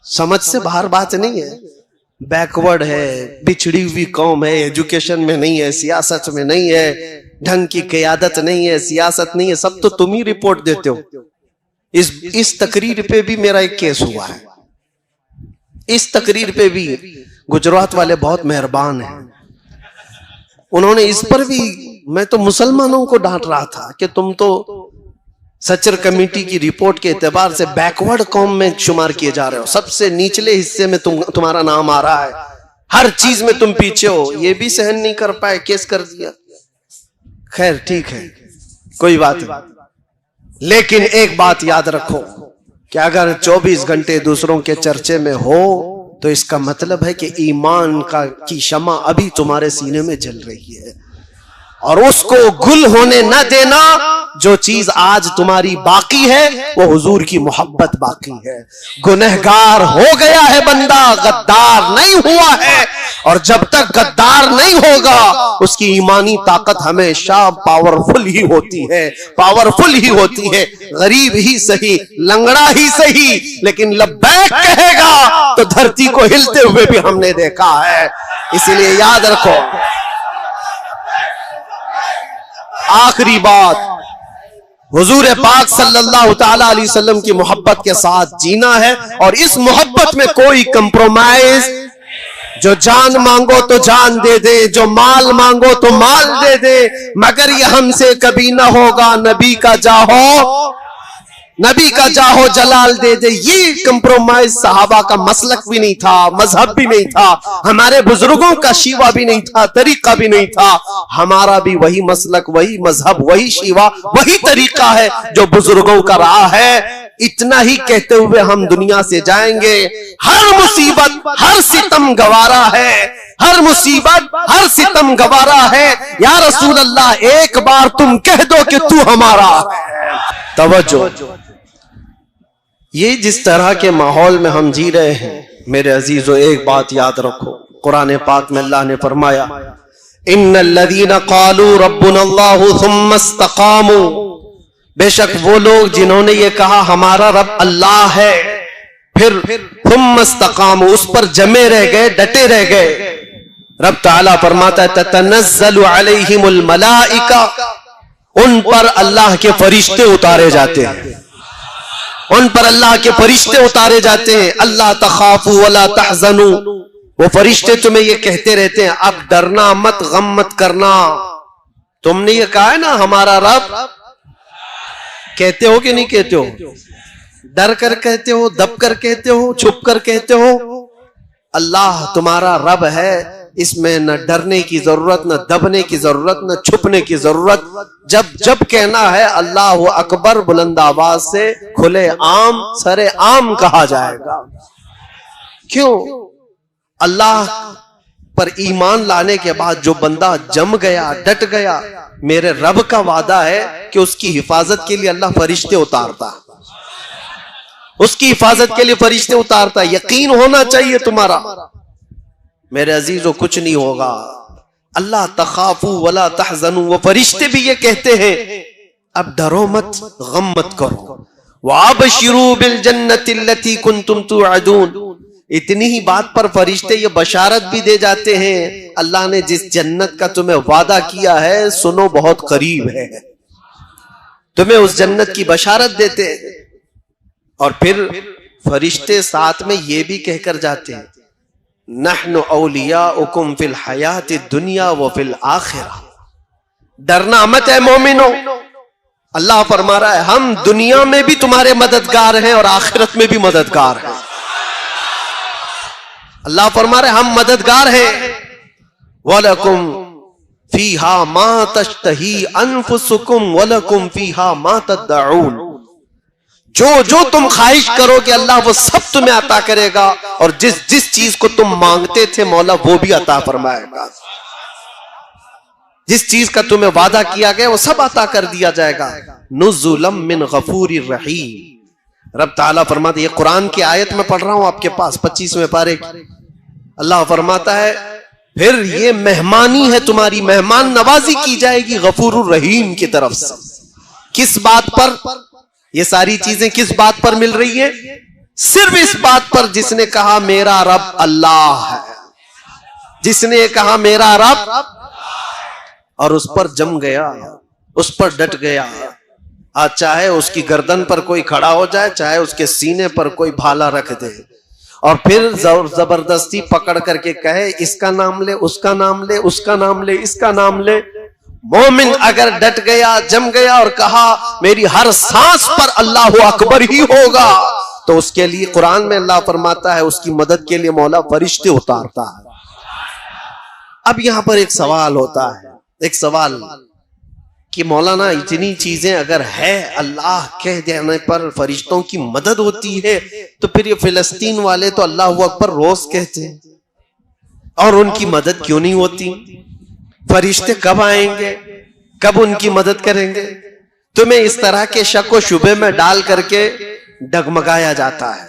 समझ से बाहर बात नहीं है। बैकवर्ड है, बिछड़ी हुई कौम है, एजुकेशन में नहीं है, सियासत में नहीं है, ढंग की क़यादत नहीं है, सियासत नहीं है, सब तो तुम ही रिपोर्ट देते हो। इस तकरीर पे भी मेरा एक केस हुआ है। इस तकरीर पे भी गुजरात वाले बहुत मेहरबान हैं, उन्होंने इस पर भी, मैं तो मुसलमानों को डांट रहा था कि तुम तो सचर कमेटी की रिपोर्ट के एतबार से बैकवर्ड कौम में शुमार किए जा रहे हो, सबसे निचले हिस्से में तुम्हारा नाम आ रहा है, हर चीज में तुम पीछे हो। ये भी सहन नहीं कर पाए, केस कर दिया। खैर ठीक है, कोई बात नहीं, लेकिन एक बात याद रखो कि अगर 24 घंटे दूसरों के चर्चे में हो तो इसका मतलब है कि ईमान की शमा अभी तुम्हारे सीने में जल रही है, और उसको गुल होने न देना। जो चीज आज तुम्हारी बाकी है वो हुजूर की मोहब्बत बाकी है। गुनहगार हो गया है बंदा, गद्दार नहीं हुआ है, और जब तक गद्दार नहीं होगा उसकी ईमानी ताकत हमेशा पावरफुल ही होती है, पावरफुल ही होती है। गरीब ही सही, लंगड़ा ही सही, लेकिन लब्बैक कहेगा तो धरती को हिलते हुए भी हमने देखा है। इसीलिए याद रखो, आखिरी बात, हुजूर पाक सल्लल्लाहु ताला अलैहि वसल्लम की मोहब्बत के साथ जीना है, और इस मोहब्बत में कोई कंप्रोमाइज, जो जान मांगो तो जान दे दे, जो माल मांगो तो माल दे दे, मगर ये हमसे कभी ना होगा, नबी का जाहो जलाल दे दे। ये कंप्रोमाइज सहाबा का मसलक भी नहीं था, मजहब भी नहीं था, हमारे बुजुर्गों का शीवा भी नहीं था, तरीका भी नहीं था। हमारा भी वही मसलक, वही मजहब, वही शीवा, वही तरीका है जो बुजुर्गों का रहा है। इतना ही कहते हुए हम दुनिया से जाएंगे। हर मुसीबत, हर सितम गवारा है, हर मुसीबत, हर सितम गवारा है। या रसूल अल्लाह, एक बार तुम कह दो कि तू हमारा है। तवज्जो, ये जिस तरह के माहौल में हम जी रहे हैं मेरे अजीजों, एक बात याद रखो, कुरान पाक में अल्लाह ने फरमाया, इन्नल्लज़ीना क़ालू रब्बुनल्लाहु सुम्मा इस्तक़ामू, बेशक वो लोग जिन्होंने ये कहा हमारा रब अल्लाह है, फिर सुम्मा इस्तक़ामू, उस पर जमे रह गए, डटे रह गए। रब ताला फरमाता है, ततनज़्ज़लु अलैहिमुल मलाइका, उन पर अल्लाह के फरिश्ते उतारे जाते हैं, उन पर अल्लाह के फरिश्ते उतारे जाते हैं। अल्लाह तखाफू वला तहज़नू, वो फरिश्ते तुम्हें ये कहते रहते हैं, अब डरना मत, गम मत करना। तुमने ये कहा है ना हमारा रब, कहते हो कि नहीं कहते हो? डर कर कहते हो, दब कर कहते हो, छुप कर कहते हो? अल्लाह तुम्हारा रब है, इसमें न डरने की जरूरत, न दबने की जरूरत, न छुपने की जरूरत। जब जब कहना है अल्लाह अकबर, बुलंद आवाज से खुले आम, सरे आम कहा जाएगा। क्यों? अल्लाह पर ईमान लाने के बाद जो बंदा जम गया, डट गया, मेरे रब का वादा है कि उसकी हिफाजत के लिए अल्लाह फरिश्ते उतारता, उसकी हिफाजत के लिए फरिश्ते उतारता। यकीन होना चाहिए तुम्हारा मेरे अजीजों, कुछ नहीं होगा। अल्लाह तखाफू वला तहज़नू, वो फरिश्ते भी ये कहते हैं अब डरो मत, गम मत करो। वाबशिरू बिल जन्नति लती कुंतुम तुअदून, इतनी ही बात पर फरिश्ते ये बशारत भी दे जाते हैं, अल्लाह ने जिस जन्नत का तुम्हें वादा किया है सुनो बहुत करीब है, तुम्हें उस जन्नत की बशारत देते हैं। और फिर फरिश्ते साथ में ये भी कहकर जाते हैं, नहनु औलियाउकुम फिल हयाति दुनिया व फिल आखिरा, डरना मत है मोमिनो। अल्लाह फरमा रहा है हम दुनिया में भी तुम्हारे मददगार हैं और आखिरत में भी मददगार हैं। अल्लाह फरमा रहे हम मददगार हैं। वलकुम फीहा मा तश्तही अनफुसुकुम वलकुम फीहा मा तदऊन, जो जो तुम ख्वाहिश करोगे अल्लाह वो सब तुम्हें अता करेगा, और जिस जिस चीज को तुम मांगते थे मौला वो भी अता फरमाएगा। जिस चीज का तुम्हें वादा किया गया वो सब अता कर दिया जाएगा। नुज़ुलम मिन गफूरिर रहीम, रब ताला फरमाते, ये कुरान की आयत में पढ़ रहा हूं आपके पास 25वें पारे की। अल्लाह फरमाता है फिर ये मेहमानी है तुम्हारी, मेहमान नवाजी की जाएगी गफूरुर रहीम की तरफ से। किस बात पर ये सारी चीजें किस बात पर मिल रही है? सिर्फ इस बात पर जिसने कहा मेरा रब अल्लाह है, जिसने कहा मेरा रब और उस पर जम गया, उस पर डट गया। आज चाहे उसकी गर्दन पर कोई खड़ा हो जाए, चाहे उसके सीने पर कोई भाला रख दे और फिर जबरदस्ती पकड़ करके कहे इसका नाम ले, उसका नाम ले, उसका नाम ले, इसका नाम ले। मोमिन अगर डट गया, जम गया और कहा मेरी हर सांस पर अल्लाह अकबर ही होगा, तो उसके लिए कुरान में अल्लाह फरमाता है उसकी मदद के लिए मौला फरिश्ते उतारता है। अब यहां पर एक सवाल होता है, एक सवाल कि मौलाना इतनी चीजें अगर है, अल्लाह कह देने पर फरिश्तों की मदद होती है, तो फिर ये फिलिस्तीन वाले तो अल्लाह अकबर रोज कहते हैं और उनकी मदद क्यों नहीं होती? फरिश्ते कब आएंगे, कब उनकी मदद करेंगे? तुम्हें इस तरह के शक व शुबे में डाल करके डगमगाया जाता है,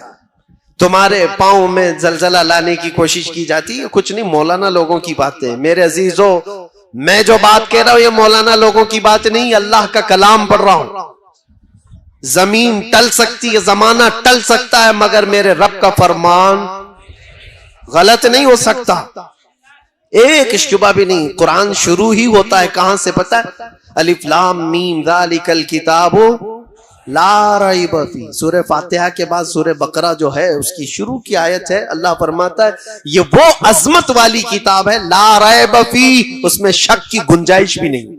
तुम्हारे पांव में जलजला लाने की कोशिश की जाती है। कुछ नहीं, मौलाना लोगों की बातें। मेरे अजीजों, मैं जो बात कह रहा हूं ये मौलाना लोगों की बात नहीं, अल्लाह का कलाम पढ़ रहा हूं। जमीन टल सकती है, जमाना टल सकता है, मगर मेरे रब का फरमान गलत नहीं हो सकता, एक शुबा भी नहीं। कुरान शुरू ही होता है कहां से पता है? अलिफ लाम मीम ज़ालिकल किताबु ला रैब फी। सूरह फातिहा के बाद सूरह बकरा जो है उसकी शुरू की आयत है। अल्लाह फरमाता है ये वो अजमत वाली किताब है, ला रैब फी, उसमें शक की गुंजाइश भी नहीं,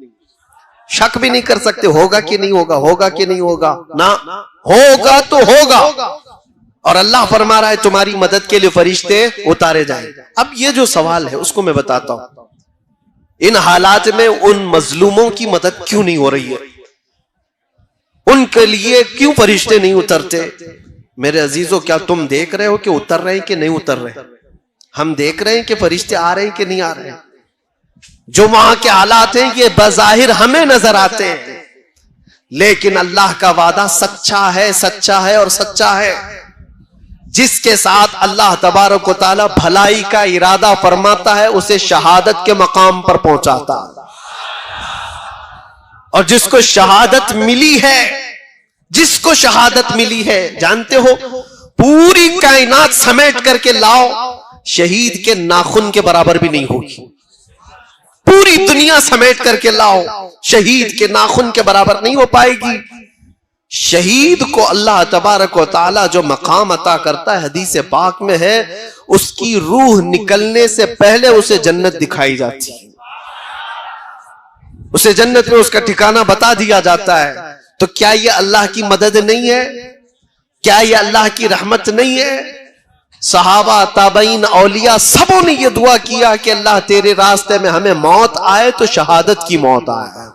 शक भी नहीं कर सकते होगा कि नहीं होगा, होगा कि नहीं होगा, ना होगा तो होगा। और अल्लाह फरमा रहा है तुम्हारी मदद के लिए फरिश्ते उतारे जाएंगे। अब ये जो सवाल है उसको मैं बताता हूं, इन हालात में उन मजलूमों की मदद क्यों नहीं हो रही है? उनके लिए क्यों फरिश्ते नहीं उतरते? मेरे अजीजों, क्या तुम देख रहे हो कि उतर रहे हैं कि नहीं उतर रहे? हम देख रहे हैं कि फरिश्ते आ रहे हैं कि नहीं आ रहे हैं? जो वहां के हालात हैं ये बज़ाहिर हमें नजर आते हैं, लेकिन अल्लाह का वादा सच्चा है, सच्चा है और सच्चा है। जिसके साथ अल्लाह तबारक व तआला भलाई का इरादा फरमाता है उसे शहादत के मकाम पर पहुंचाता है, और जिसको शहादत मिली है, जिसको शहादत मिली है, जानते हो पूरी कायनात समेट करके लाओ, शहीद के नाखून के बराबर भी नहीं होगी। पूरी दुनिया समेट करके लाओ, शहीद के नाखून के बराबर नहीं हो पाएगी। शहीद को अल्लाह तबारक व तआला जो मकाम अता करता है, हदीस पाक में है, उसकी रूह निकलने से पहले उसे जन्नत दिखाई जाती है, उसे जन्नत में उसका ठिकाना बता दिया जाता है। तो क्या ये अल्लाह की मदद नहीं है? क्या ये अल्लाह की रहमत नहीं है? सहाबा, ताबईन, औलिया सबों ने ये दुआ किया कि अल्लाह तेरे रास्ते में हमें मौत आए तो शहादत की मौत आए।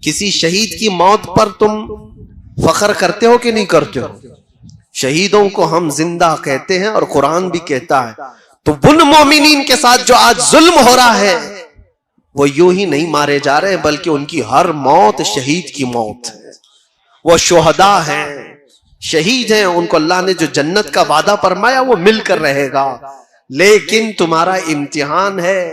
किसी शहीद की मौत पर तुम फख्र करते हो कि नहीं करते हो? शहीदों को हम जिंदा कहते हैं और कुरान भी कहता है। तो उन मोमिनीन के साथ जो आज जुल्म हो रहा है वो यूं ही नहीं मारे जा रहे, बल्कि उनकी हर मौत शहीद की मौत है। वो शुहदा हैं, शहीद हैं, उनको अल्लाह ने जो जन्नत का वादा फरमाया वो मिलकर रहेगा। लेकिन तुम्हारा इम्तिहान है,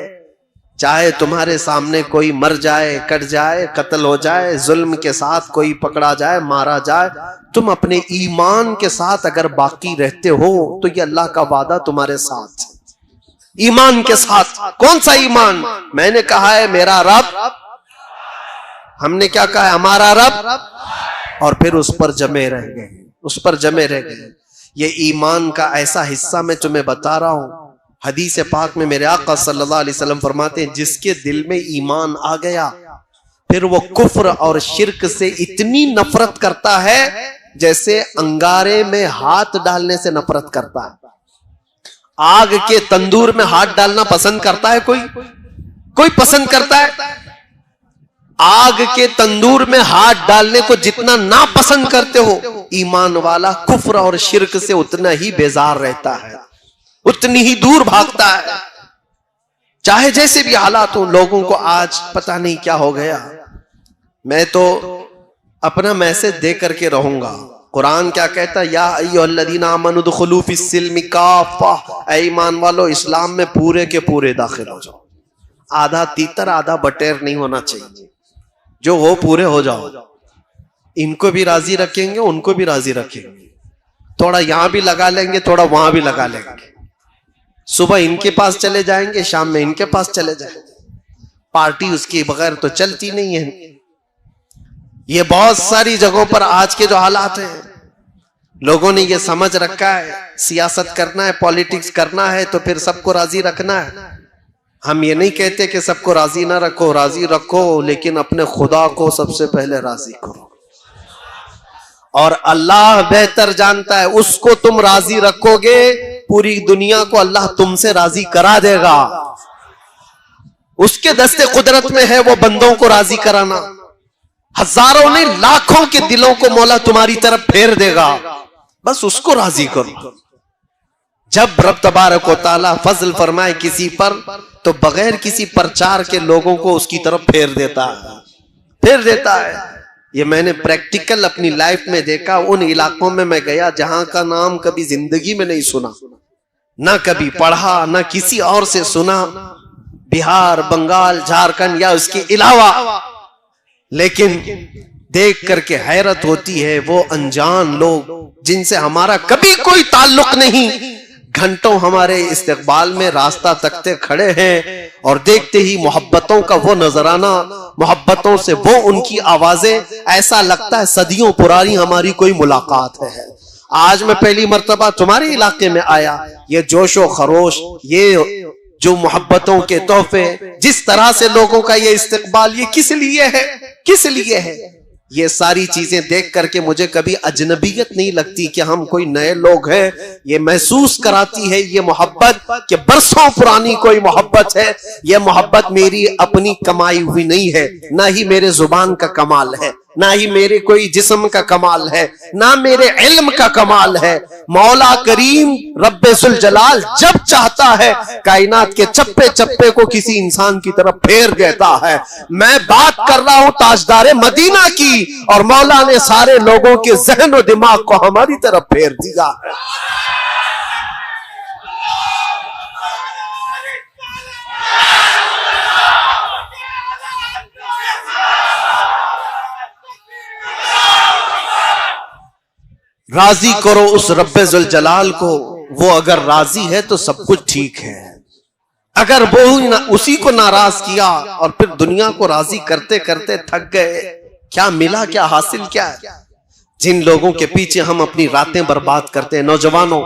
चाहे तुम्हारे सामने कोई मर जाए, कट जाए, कत्ल हो जाए, जुल्म के साथ कोई पकड़ा जाए, मारा जाए, तुम अपने ईमान के साथ अगर बाकी रहते हो तो ये अल्लाह का वादा तुम्हारे साथ। ईमान के साथ। कौन सा ईमान? मैंने कहा है मेरा रब, हमने क्या कहा है? हमारा रब, और फिर उस पर जमे रह गए, उस पर जमे रह गए। ये ईमान का ऐसा हिस्सा मैं तुम्हें बता रहा हूं, हदीस पाक में मेरे आका सल्लल्लाहु अलैहि वसल्लम फरमाते हैं जिसके दिल में ईमान आ गया फिर वो कुफ्र और शिर्क से इतनी नफरत करता है जैसे अंगारे में हाथ डालने से नफरत करता है। आग के तंदूर में हाथ डालना पसंद करता है कोई? कोई पसंद करता है? आग के तंदूर में हाथ डालने को जितना ना पसंद करते हो, ईमान वाला कुफ्र और शिर्क से उतना ही बेजार रहता है, उतनी ही दूर भागता है। चाहे जैसे भी हालात हो। लोगों को आज पता नहीं क्या हो गया। मैं तो अपना मैसेज दे करके रहूंगा, कुरान क्या कहता है? या अय्युहल्लज़ीना आमनू दुखुलू फिस्सिल्मि काफ़ा, ऐ ईमान वालो इस्लाम में पूरे के पूरे दाखिल हो जाओ। आधा तीतर आधा बटेर नहीं होना चाहिए, जो हो पूरे हो जाओ। इनको भी राजी रखेंगे, उनको भी राजी रखेंगे, थोड़ा यहां भी लगा लेंगे, थोड़ा वहां भी लगा लेंगे। सुबह इनके पास चले जाएंगे, शाम में इनके पास चले जाएंगे। पार्टी उसके बगैर तो चलती नहीं है। ये बहुत सारी जगहों पर आज के जो हालात हैं, लोगों ने ये समझ रखा है सियासत करना है, पॉलिटिक्स करना है तो फिर सबको राजी रखना है। हम ये नहीं कहते कि सबको राजी ना रखो, राजी रखो, लेकिन अपने खुदा को सबसे पहले राजी करो। और अल्लाह बेहतर जानता है, उसको तुम राजी रखोगे, पूरी दुनिया को अल्लाह तुमसे राजी करा देगा। उसके दस्ते कुदरत में है वो बंदों को राजी कराना। हजारों नहीं लाखों के दिलों को मौला तुम्हारी तरफ फेर देगा, बस उसको राजी करो। जब रब तबारक व तआला फजल फरमाए किसी पर, तो बगैर किसी प्रचार के लोगों को उसकी तरफ फेर देता है। ये मैंने प्रैक्टिकल अपनी लाइफ में देखा। उन इलाकों में मैं गया जहां का नाम कभी जिंदगी में नहीं सुना, ना कभी पढ़ा, ना किसी और से सुना, बिहार, बंगाल, झारखंड या उसके अलावा, लेकिन देख करके हैरत होती है। वो अनजान लोग जिनसे हमारा कभी कोई ताल्लुक नहीं, घंटों हमारे इस्तकबाल में रास्ता तकते खड़े हैं, और देखते ही मोहब्बतों का वो नजराना, मोहब्बतों से वो उनकी आवाजें, ऐसा लगता है सदियों पुरानी हमारी कोई मुलाकात है। आज मैं पहली मर्तबा तुम्हारे इलाके में आया, ये जोशो खरोश, ये जो मोहब्बतों के तोहफे, जिस तरह से लोगों का ये इस्तकबाल, ये किस लिए है, किस लिए है? ये सारी चीजें देख करके मुझे कभी अजनबियत नहीं लगती कि हम कोई नए लोग हैं। ये महसूस कराती है ये मोहब्बत कि बरसों पुरानी कोई मोहब्बत है। ये मोहब्बत मेरी अपनी कमाई हुई नहीं है, ना ही मेरे जुबान का कमाल है, ना ही मेरे कोई जिस्म का कमाल है, ना मेरे इल्म का कमाल है। मौला करीम रब्बुल जलाल जब चाहता है कायनात के चप्पे चप्पे को किसी इंसान की तरफ फेर देता है। मैं बात कर रहा हूं ताजदारे मदीना की, और मौला ने सारे लोगों के जहन और दिमाग को हमारी तरफ फेर दिया है। राजी करो उस रब्बुल जलाल को, वो अगर राजी है तो सब कुछ ठीक है। अगर वो उसी को नाराज किया और फिर दुनिया को राजी करते करते थक गए, क्या मिला, क्या हासिल क्या है? जिन लोगों के पीछे हम अपनी रातें बर्बाद करते हैं, नौजवानों,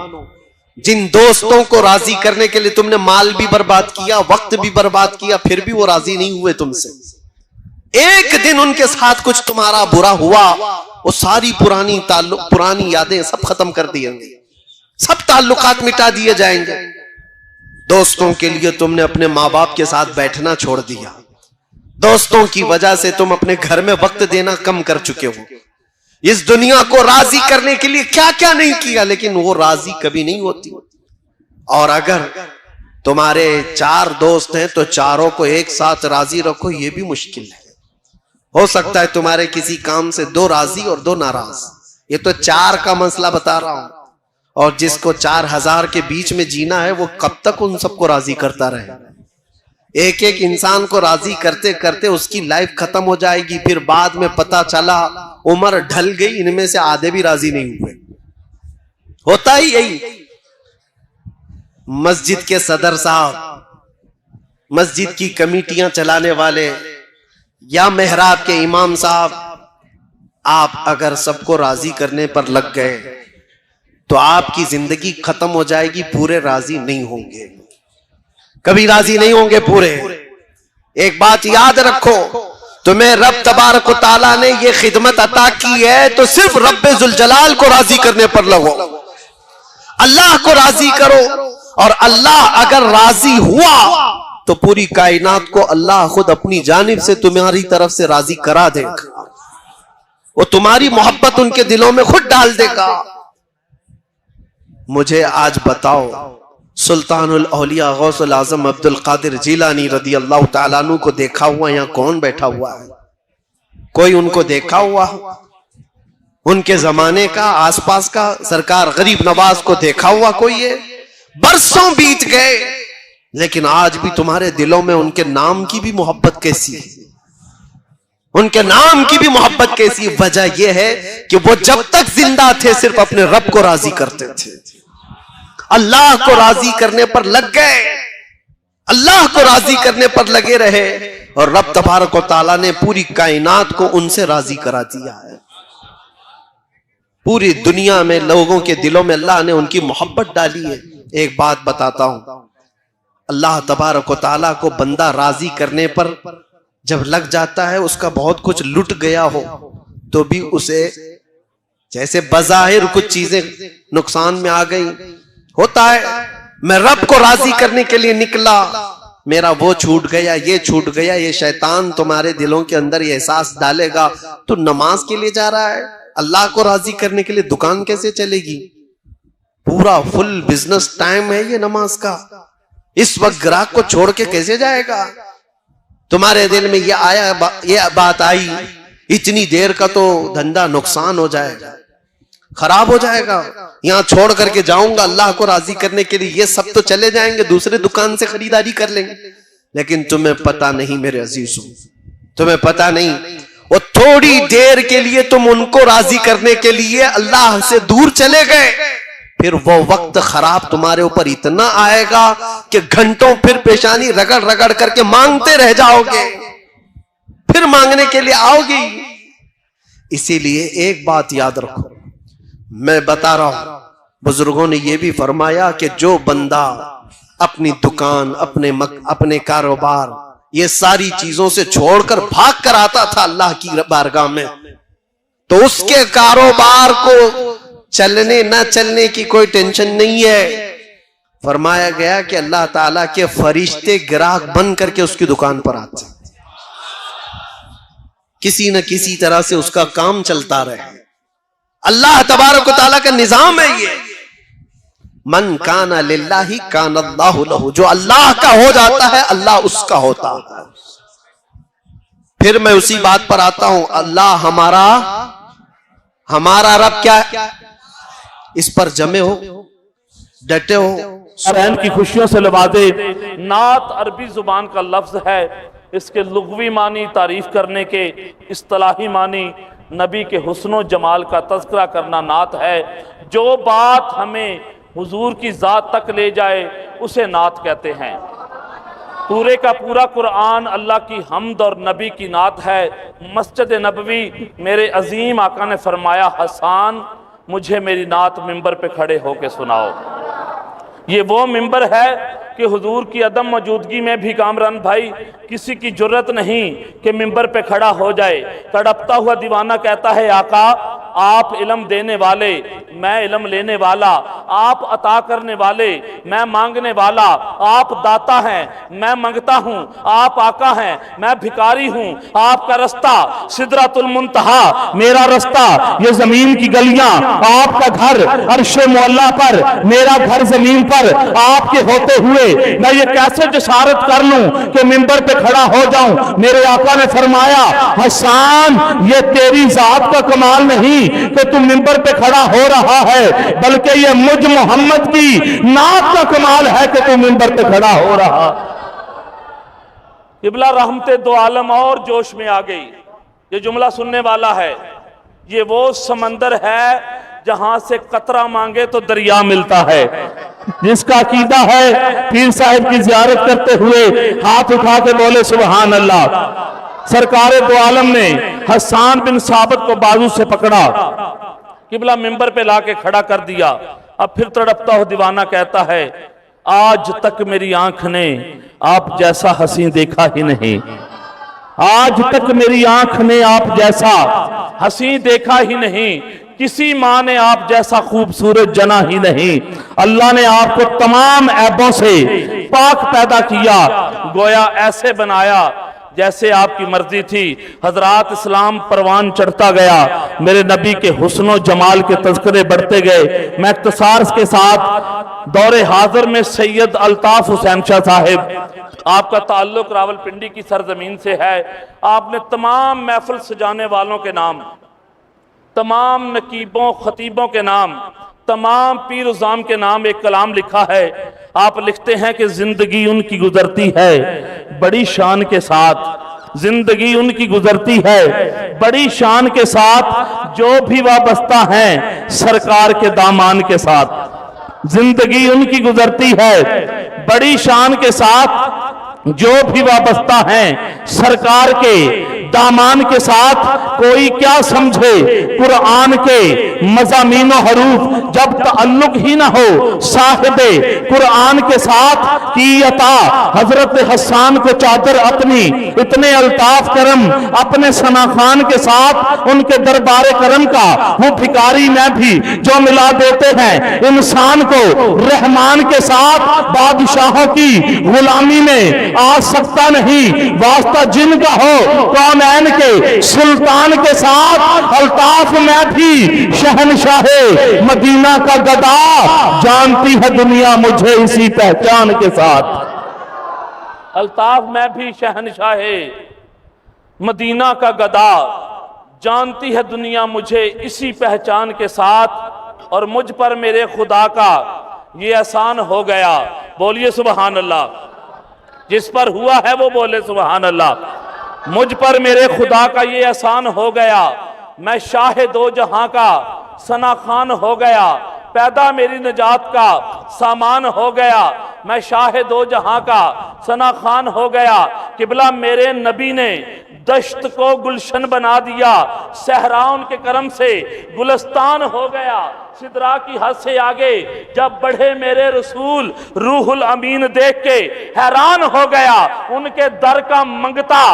जिन दोस्तों को राजी करने के लिए तुमने माल भी बर्बाद किया, वक्त भी बर्बाद किया, फिर भी वो राजी नहीं हुए तुमसे। एक दिन उनके साथ कुछ तुम्हारा बुरा हुआ, वो सारी पुरानी यादें सब खत्म कर दी जाएंगी, सब ताल्लुकात मिटा दिए जाएंगे। दोस्तों के लिए तुमने अपने माँ बाप के साथ बैठना छोड़ दिया, दोस्तों की वजह से तुम अपने घर में वक्त देना कम कर चुके हो। इस दुनिया को राजी करने के लिए क्या क्या नहीं किया, लेकिन वो राजी कभी नहीं होती। और अगर तुम्हारे 4 दोस्त हैं तो चारों को एक साथ राजी रखो, ये भी मुश्किल है। हो सकता है तुम्हारे किसी काम से 2 राजी और 2 नाराज। ये तो 4 का मसला बता रहा हूं, और जिसको 4000 के बीच में जीना है, वो कब तक उन सबको राजी करता रहे? एक एक इंसान को राजी करते करते उसकी लाइफ खत्म हो जाएगी। फिर बाद में पता चला उम्र ढल गई, इनमें से आधे भी राजी नहीं हुए। होता ही यही। मस्जिद के सदर साहब, मस्जिद की कमेटियां चलाने वाले, या मेहराब के इमाम साहब, आप अगर सबको राजी करने पर लग गए तो आपकी जिंदगी खत्म हो जाएगी, पूरे राजी नहीं होंगे, कभी राजी नहीं होंगे पूरे। एक बात याद रखो, तुम्हें रब तबारक व तआला ने ये खिदमत अता की है तो सिर्फ रब्बुल जलाल को राजी करने पर लगो, अल्लाह को राजी करो। और अल्लाह अगर राजी हुआ तो पूरी कायनात को अल्लाह खुद अपनी जानिब से तुम्हारी तरफ से राजी करा देगा। वो तुम्हारी मोहब्बत उनके दिलों में खुद डाल देगा। मुझे आज बताओ, सुल्तानुल औलिया गौसुल आजम अब्दुल कादिर जिलानी रदी अल्लाह तआला अन्हु को देखा हुआ यहाँ कौन बैठा हुआ है? कोई उनको देखा हुआ? उनके जमाने का, आसपास का। सरकार गरीब नवाज को देखा हुआ कोई है? बरसों बीत गए, लेकिन आज भी तुम्हारे दिलों में उनके नाम की भी मोहब्बत कैसी है? उनके नाम की भी मोहब्बत कैसी? वजह यह है कि वो जब तक जिंदा थे सिर्फ अपने रब को राजी करते थे, अल्लाह को राजी करने पर लग गए, अल्लाह को राजी करने पर लगे रहे, और रब तबारक व तआला ने पूरी कायनात को उनसे राजी करा दिया है। पूरी दुनिया में लोगों के दिलों में अल्लाह ने उनकी मोहब्बत डाली है। एक बात बताता हूं, अल्लाह तबारक व तआला को बंदा राजी करने पर जब लग जाता है, उसका बहुत कुछ लुट गया हो तो भी उसे, जैसे बज़ाहिर कुछ चीजें नुकसान में आ गई, होता है मैं रब को राजी करने के लिए निकला, मेरा वो छूट गया, ये छूट गया। ये शैतान तुम्हारे दिलों के अंदर ये एहसास डालेगा, तू नमाज के लिए जा रहा है, अल्लाह को राजी करने के लिए दुकान कैसे चलेगी? पूरा फुल बिजनेस टाइम है ये नमाज का, इस वक्त ग्राहक को छोड़ के कैसे जाएगा? तुम्हारे दिल में ये बात आई, इतनी देर का तो धंधा नुकसान हो जाएगा, खराब हो जाएगा, यहां छोड़ करके जाऊंगा अल्लाह को राजी करने के लिए, ये सब तो चले जाएंगे, दूसरे दुकान से खरीदारी कर लेंगे। लेकिन तुम्हें पता नहीं मेरे अजीजों, तुम्हें पता नहीं, वो थोड़ी देर के लिए तुम उनको राजी करने के लिए अल्लाह से दूर चले गए, फिर वो वक्त खराब तुम्हारे ऊपर इतना आएगा कि घंटों फिर पेशानी रगड़ रगड़ करके मांगते रह जाओगे, फिर मांगने के लिए आओगी। इसीलिए एक बात याद रखो, मैं बता रहा हूं, बुजुर्गों ने यह भी फरमाया कि जो बंदा अपनी दुकान, अपने कारोबार, ये सारी चीजों से छोड़कर भाग कर आता था अल्लाह की बारगाह में, तो उसके कारोबार को चलने न चलने की कोई टेंशन नहीं है। फरमाया गया कि अल्लाह ताला के फरिश्ते ग्राहक बन करके उसकी दुकान पर आते, किसी न किसी तरह से उसका काम चलता रहे। अल्लाह तबारक व तआला का निजाम है ये, मन काना लिल्लाहि काना अल्लाहु लहु, जो अल्लाह का हो जाता है अल्लाह उसका होता है। फिर मैं उसी बात पर आता हूं, अल्लाह हमारा रब क्या है? इस पर जमे हो, डटे हो, रहन की खुशियों से लबादे। नात अरबी जुबान का लफ्ज है, इसके लुग़वी मानी तारीफ करने के, इस्तिलाही मानी नबी के हुस्नो जमाल का तज़किरा करना नात है। जो बात हमें हुजूर की ज़ात तक ले जाए उसे नात कहते हैं। पूरे का पूरा कुरान अल्लाह की हम्द और नबी की नात है। मस्जिद नबवी मेरे अजीम आका ने फरमाया, हसान मुझे मेरी नात मिंबर पे खड़े होके सुनाओ। ये वो मिंबर है कि हुजूर की अदम मौजूदगी में भी कामरान भाई किसी की जुर्रत नहीं कि मिंबर पे खड़ा हो जाए। तड़पता हुआ दीवाना कहता है, आका आप इल्म देने वाले, मैं इल्म लेने वाला, आप अता करने वाले, मैं मांगने वाला, आप दाता हैं, मैं मंगता हूं, आप आका हैं, मैं भिकारी हूं, आपका रास्ता सिदरतुल मुंतहा, मेरा रास्ता ये जमीन की गलियां, आपका घर अर्शे मुअल्ला पर, मेरा घर जमीन पर, आपके होते हुए मैं ये कैसे जसारत कर लूं कि मिंबर पे खड़ा हो जाऊं। मेरे आका ने फरमाया, हसान ये तेरी जात का कमाल नहीं कि तू मिंबर पे खड़ा हो रहा है, बल्कि ये मुझ मोहम्मद की नात का कमाल है कि तू मिंबर पे खड़ा हो रहा। इबला रहमते दो आलम और जोश में आ गई। ये जुमला सुनने वाला है, ये वो समंदर है जहां से कतरा मांगे तो दरिया मिलता है। जिसका अकीदा है पीर साहिब की जियारत करते हुए हाथ उठा के बोले सुभान अल्लाह। सरकारे दो आलम ने हसान बिन साबित को बाजू से पकड़ा, किबला मिंबर पे लाके खड़ा कर दिया। अब फिर तड़पता हुआ दीवाना कहता है, आज तक मेरी आंख ने आप जैसा हसीन देखा ही नहीं, आज तक मेरी आंख ने आप जैसा हसीन देखा ही नहीं, किसी माँ ने आप जैसा खूबसूरत जना ही नहीं। अल्लाह ने आपको तमाम ऐबों से पाक पैदा किया, गोया ऐसे बनाया जैसे आपकी मर्जी थी। हजरात इस्लाम परवान चढ़ता गया, मेरे नबी के हुस्नो जमाल के तज़किरे बढ़ते गए। मैं इख्तिसार के साथ दौरे हाजिर में सैयद अल्ताफ हुसैन शाह साहिब, आपका ताल्लुक रावलपिंडी की सरजमीन से है। आपने तमाम महफिल सजाने वालों के नाम, तमाम नकीबों खतीबों के नाम, तमाम पीर उज़ाम के नाम एक कलाम लिखा है। आप लिखते हैं कि जिंदगी उनकी गुजरती है बड़ी शान के साथ, जिंदगी उनकी गुजरती है बड़ी शान के साथ, जो भी वाबस्ता हैं सरकार के दामान के साथ। जिंदगी उनकी गुजरती है बड़ी शान के साथ, जो भी वाबस्ता हैं सरकार के दामान के साथ। कोई क्या समझे कुरान के मज़ामीन और हरूफ जब ताल्लुक ही ना हो साहिबे कुरान के साथ की अता। हजरत हसन को चादर अपनी इतने अल्ताफ करम अपने सना खान के साथ, उनके दरबार करम का हूँ भिखारी मैं भी, जो मिला देते हैं इंसान को रहमान के साथ। बादशाहों की गुलामी में आ सकता नहीं वास्ता जिनका हो कौनैन के सुल्तान के साथ। अल्ताफ में भी शहनशाहे मदीना का गदा, जानती है दुनिया मुझे इसी पहचान के साथ। अल्ताफ में भी शहनशाहे मदीना का गदा, जानती है दुनिया मुझे इसी पहचान के साथ। और मुझ पर मेरे खुदा का ये एहसान हो गया, बोलिए सुभान अल्लाह। जिस पर हुआ है वो बोले सुभान अल्लाह। मुझ पर मेरे खुदा का ये एहसान हो गया, मैं शाह दो जहां का सना खान हो गया। पैदा मेरी निजात का सामान हो गया, मैं शाह दो जहां का सना खान हो गया। किबला मेरे नबी ने दश्त को गुलशन बना दिया, सहरा उनके करम से गुलस्तान हो गया। सिदरा की हद से आगे जब बढ़े मेरे रसूल, रूहुल अमीन देख के हैरान हो गया। उनके दर का मंगता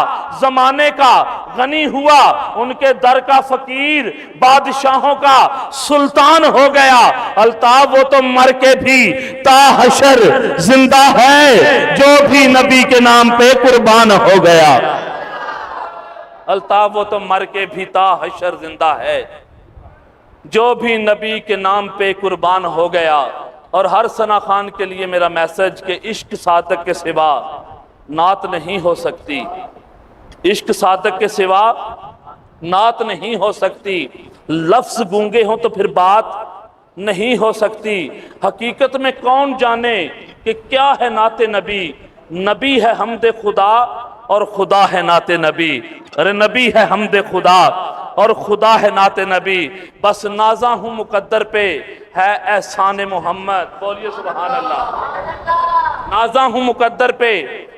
जमाने का गनी हुआ, उनके दर का फकीर बादशाहों का सुल्तान हो गया। अल्ताफ वो तो मर के भी ताहशर जिंदा है, जो भी नबी के नाम पे कुर्बान हो गया। अल्ताफ वो तो मर के भी ताहशर जिंदा है, जो भी नबी के नाम पे कुर्बान हो गया। और हर सना खान के लिए मेरा मैसेज कि इश्क सादक के सिवा नात नहीं हो सकती, इश्क सादक के सिवा नात नहीं हो सकती। लफ्ज गूंगे हो तो फिर बात नहीं हो सकती। हकीकत में कौन जाने कि क्या है नाते नबी। नबी है हमदे खुदा और खुदा है नाते नबी। अरे नबी है हमदे खुदा और खुदा है नाते नबी। बस नाजा हूं मुकद्दर पे है एहसान मोहम्मद, बोलिए सुभान अल्लाह। नाजा हूं मुकद्दर पे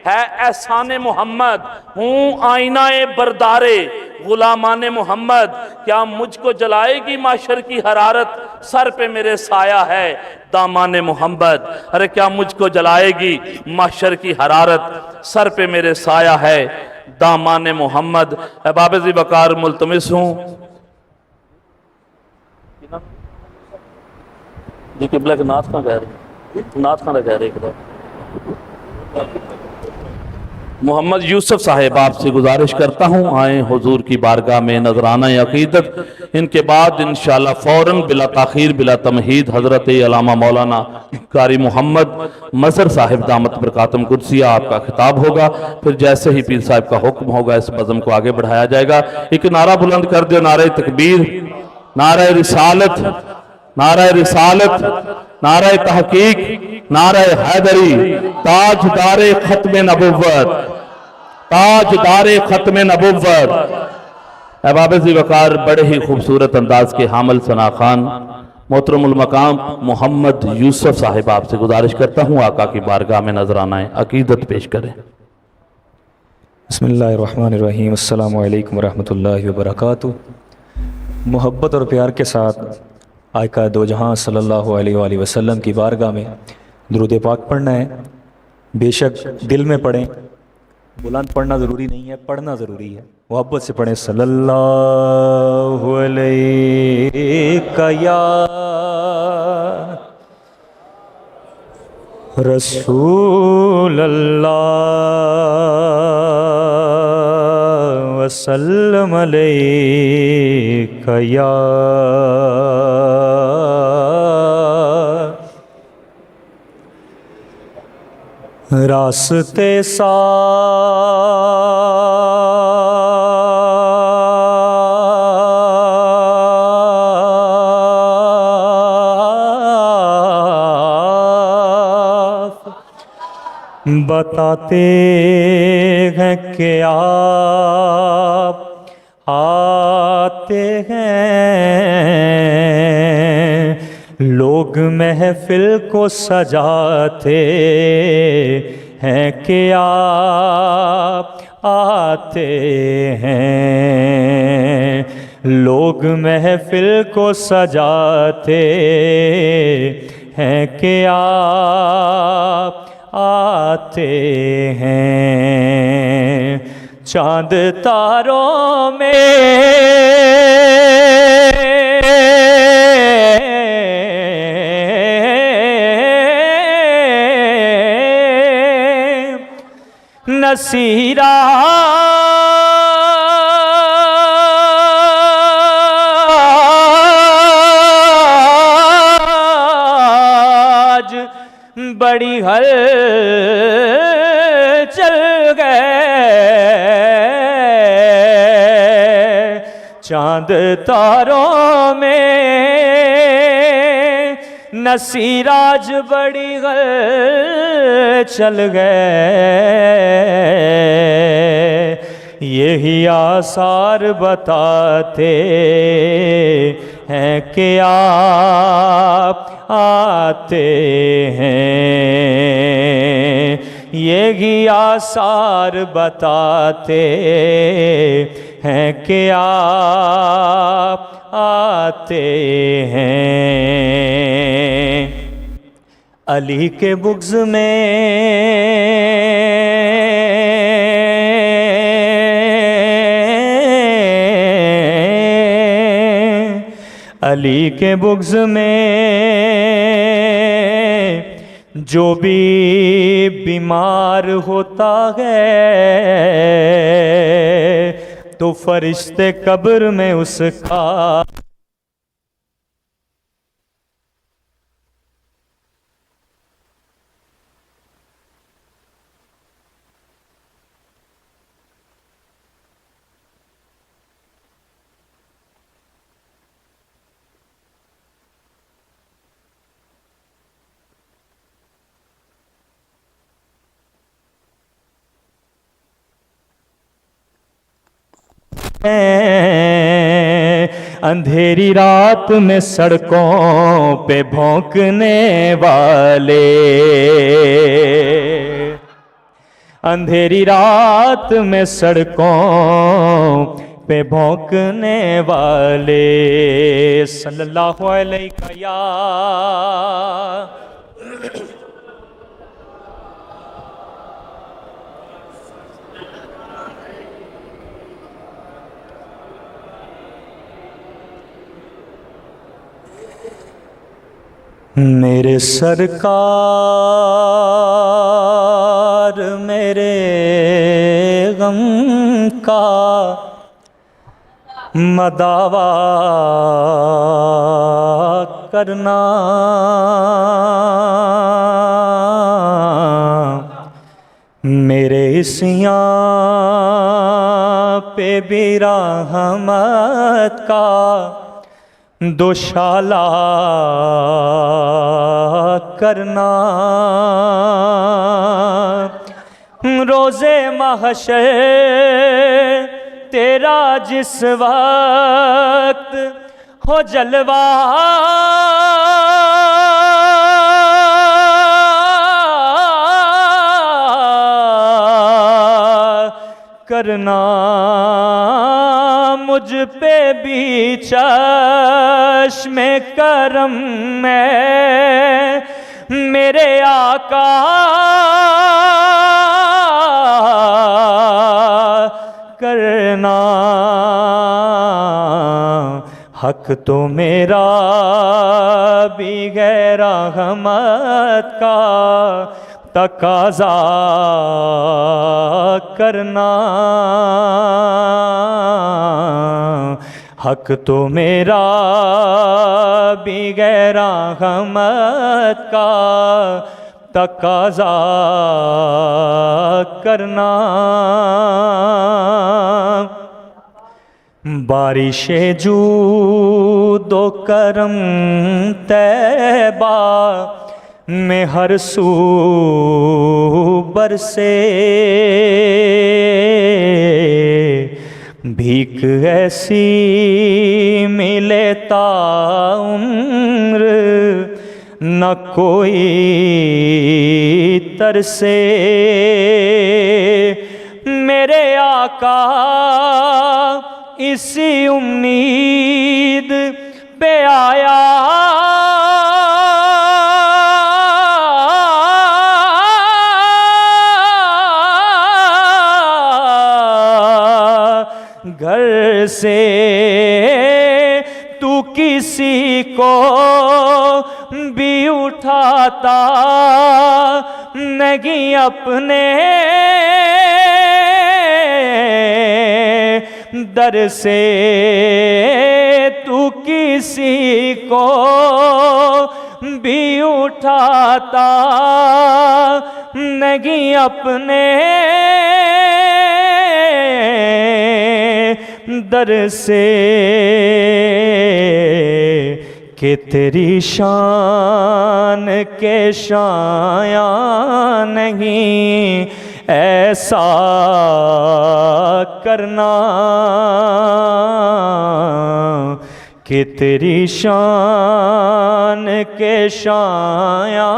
है एहसान मोहम्मद, हूं आईनाए बरदारे गुलामाने मोहम्मद। क्या मुझको जलाएगी माशर की हरारत, सर पे मेरे साया है दामाने मोहम्मद। अरे क्या मुझको जलाएगी माशर की हरारत, सर पे मेरे साया है दामाने मोहम्मद। बाबजी वकार मुल्तमिस हूँ जी किबला के नाथ कहाँ कह रहे, नाथ कहाँ कह रहे। मोहम्मद यूसुफ साहेब आपसे गुजारिश करता हूँ आए हुजूर की बारगाह में नजराना अकीदत। इनके बाद इंशाअल्लाह फौरन बिला ताखीर बिला तमहीद हजरत अल्लामा मौलाना कारी मोहम्मद मजहर साहिब दामत बरकातम कुर्सिया आपका खिताब होगा। फिर जैसे ही पीर साहब का हुक्म होगा इस बज़म को आगे बढ़ाया जाएगा। एक नारा बुलंद कर दो, नारे तकबीर, नारे रिसालत, नारे रिसालत, नारे तहकीक, नारे हैदरी, ताजदारे खत्म नबुव्वत, ताजदारे खत्म नबुव्वत। अहबाब-ए वकार बड़े ही खूबसूरत अंदाज के हामिल सना खान मोहतरमुल मकाम मोहम्मद यूसुफ साहिब आपसे गुजारिश करता हूँ आका की बारगाह में नजराना अकीदत पेश करें। बिस्मिल्लाहिर्रहमानिर्रहीम, अस्सलामु अलैकुम वरहमतुल्लाहि वबरकातुहू। मोहब्बत और प्यार के साथ आका दो जहां सल्लल्लाहु अलैहि वसल्लम की बारगाह में दुरूद पाक पढ़ना है। बेशक दिल में पढ़ें, बुलंद पढ़ना ज़रूरी नहीं है, पढ़ना ज़रूरी है। मोहब्बत से पढ़ें सल्लल्लाहु अलैका या रसूल अल्लाह वसल्लम अलैका या रास्ते बताते हैं कि आप आते हैं, लोग महफिल को सजाते हैं कि आप आते हैं, लोग महफिल को सजाते हैं कि आप आते हैं। चांद तारों में नसीरा बड़ी हलचल गए, चांद तारों में नसीराज बड़ी हलचल गए। यही आसार बताते हैं कि आप आते हैं, यही आसार बताते हैं कि आप आते हैं। अली के बुग़्ज़ में, अली के बुग़्ज़ में जो भी बीमार होता है तो फरिश्ते कब्र में उसका अंधेरी रात में सड़कों पे भौंकने वाले, अंधेरी रात में सड़कों पे भौंकने वाले, सल्लल्लाहु अलैहि या मेरे सरकार मेरे गम का मदावा करना, मेरे इस यहाँ पे भी रहमत का दोशाला करना। रोज़े महशर तेरा जिस वक्त हो जलवा, करना मुझ पे भी चश्मे करम में मेरे आका करना। हक तो मेरा भी गैर रहमत का तकाज़ा करना, हक तो मेरा भी गैर रहमत का तकाज़ा करना। बारिशे जूदो करम तैबा में हर सू बरसे भीख ऐसी मिले ताउम्र न कोई तरसे। मेरे आका इसी उम्मीद पे आया घर से, तू किसी को भी उठाता नहीं अपने दर से। तू किसी को भी उठाता नहीं अपने दर से कि तेरी शान के शाया नहीं ऐसा करना कि तेरी शान के शाया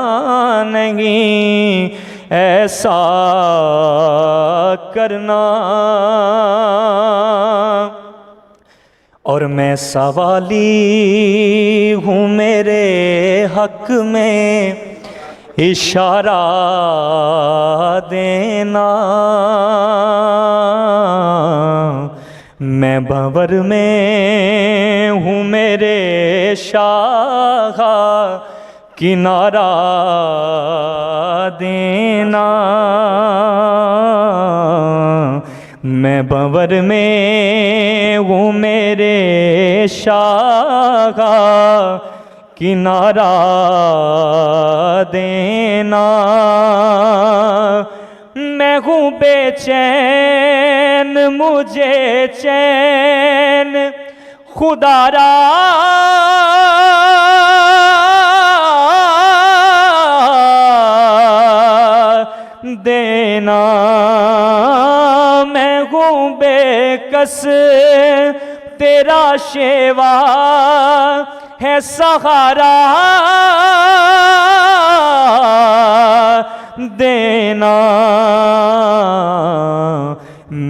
नहीं ऐसा करना। और मैं सवाली हूँ मेरे हक में इशारा देना। मैं भंवर में हूँ मेरे शाह किनारा देना। मैं भंवर में हूँ मेरे शाह किनारा देना। मैं हूँ बेचैन मुझे चैन खुदारा देना। मैं हूँ बेकस तेरा शेवा है सहारा देना।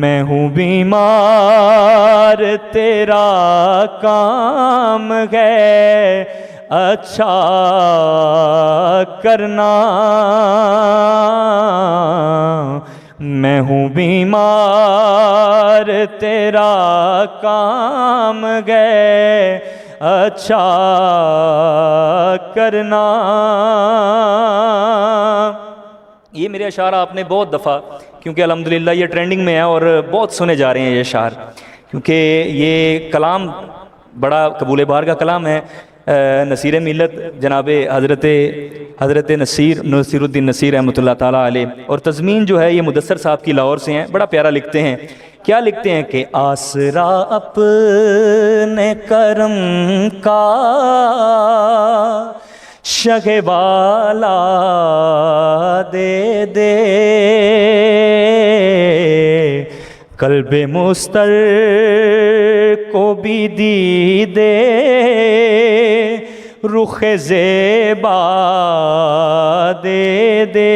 मैं हूँ बीमार तेरा काम है अच्छा करना। मैं हूँ बीमार तेरा काम है अच्छा करना। ये मेरे अशारा आपने बहुत दफ़ा, क्योंकि अल्हम्दुलिल्लाह ये ट्रेंडिंग में है और बहुत सुने जा रहे हैं ये अशार, क्योंकि ये कलाम बड़ा कबूल बार का कलाम है। नसीर मिलत जनाब हज़रत नसीरुद्दीन नसीर रहमतुल्लाह ताला अलैह, और तज़मीन जो है ये मुदस्सर साहब की लाहौर से हैं। बड़ा प्यारा लिखते हैं। क्या लिखते हैं कि आसरा अपने करम का शगवाला दे दे, कल्बे मुस्तर को भी दी दे, रुखे ज़ेबा दे दे।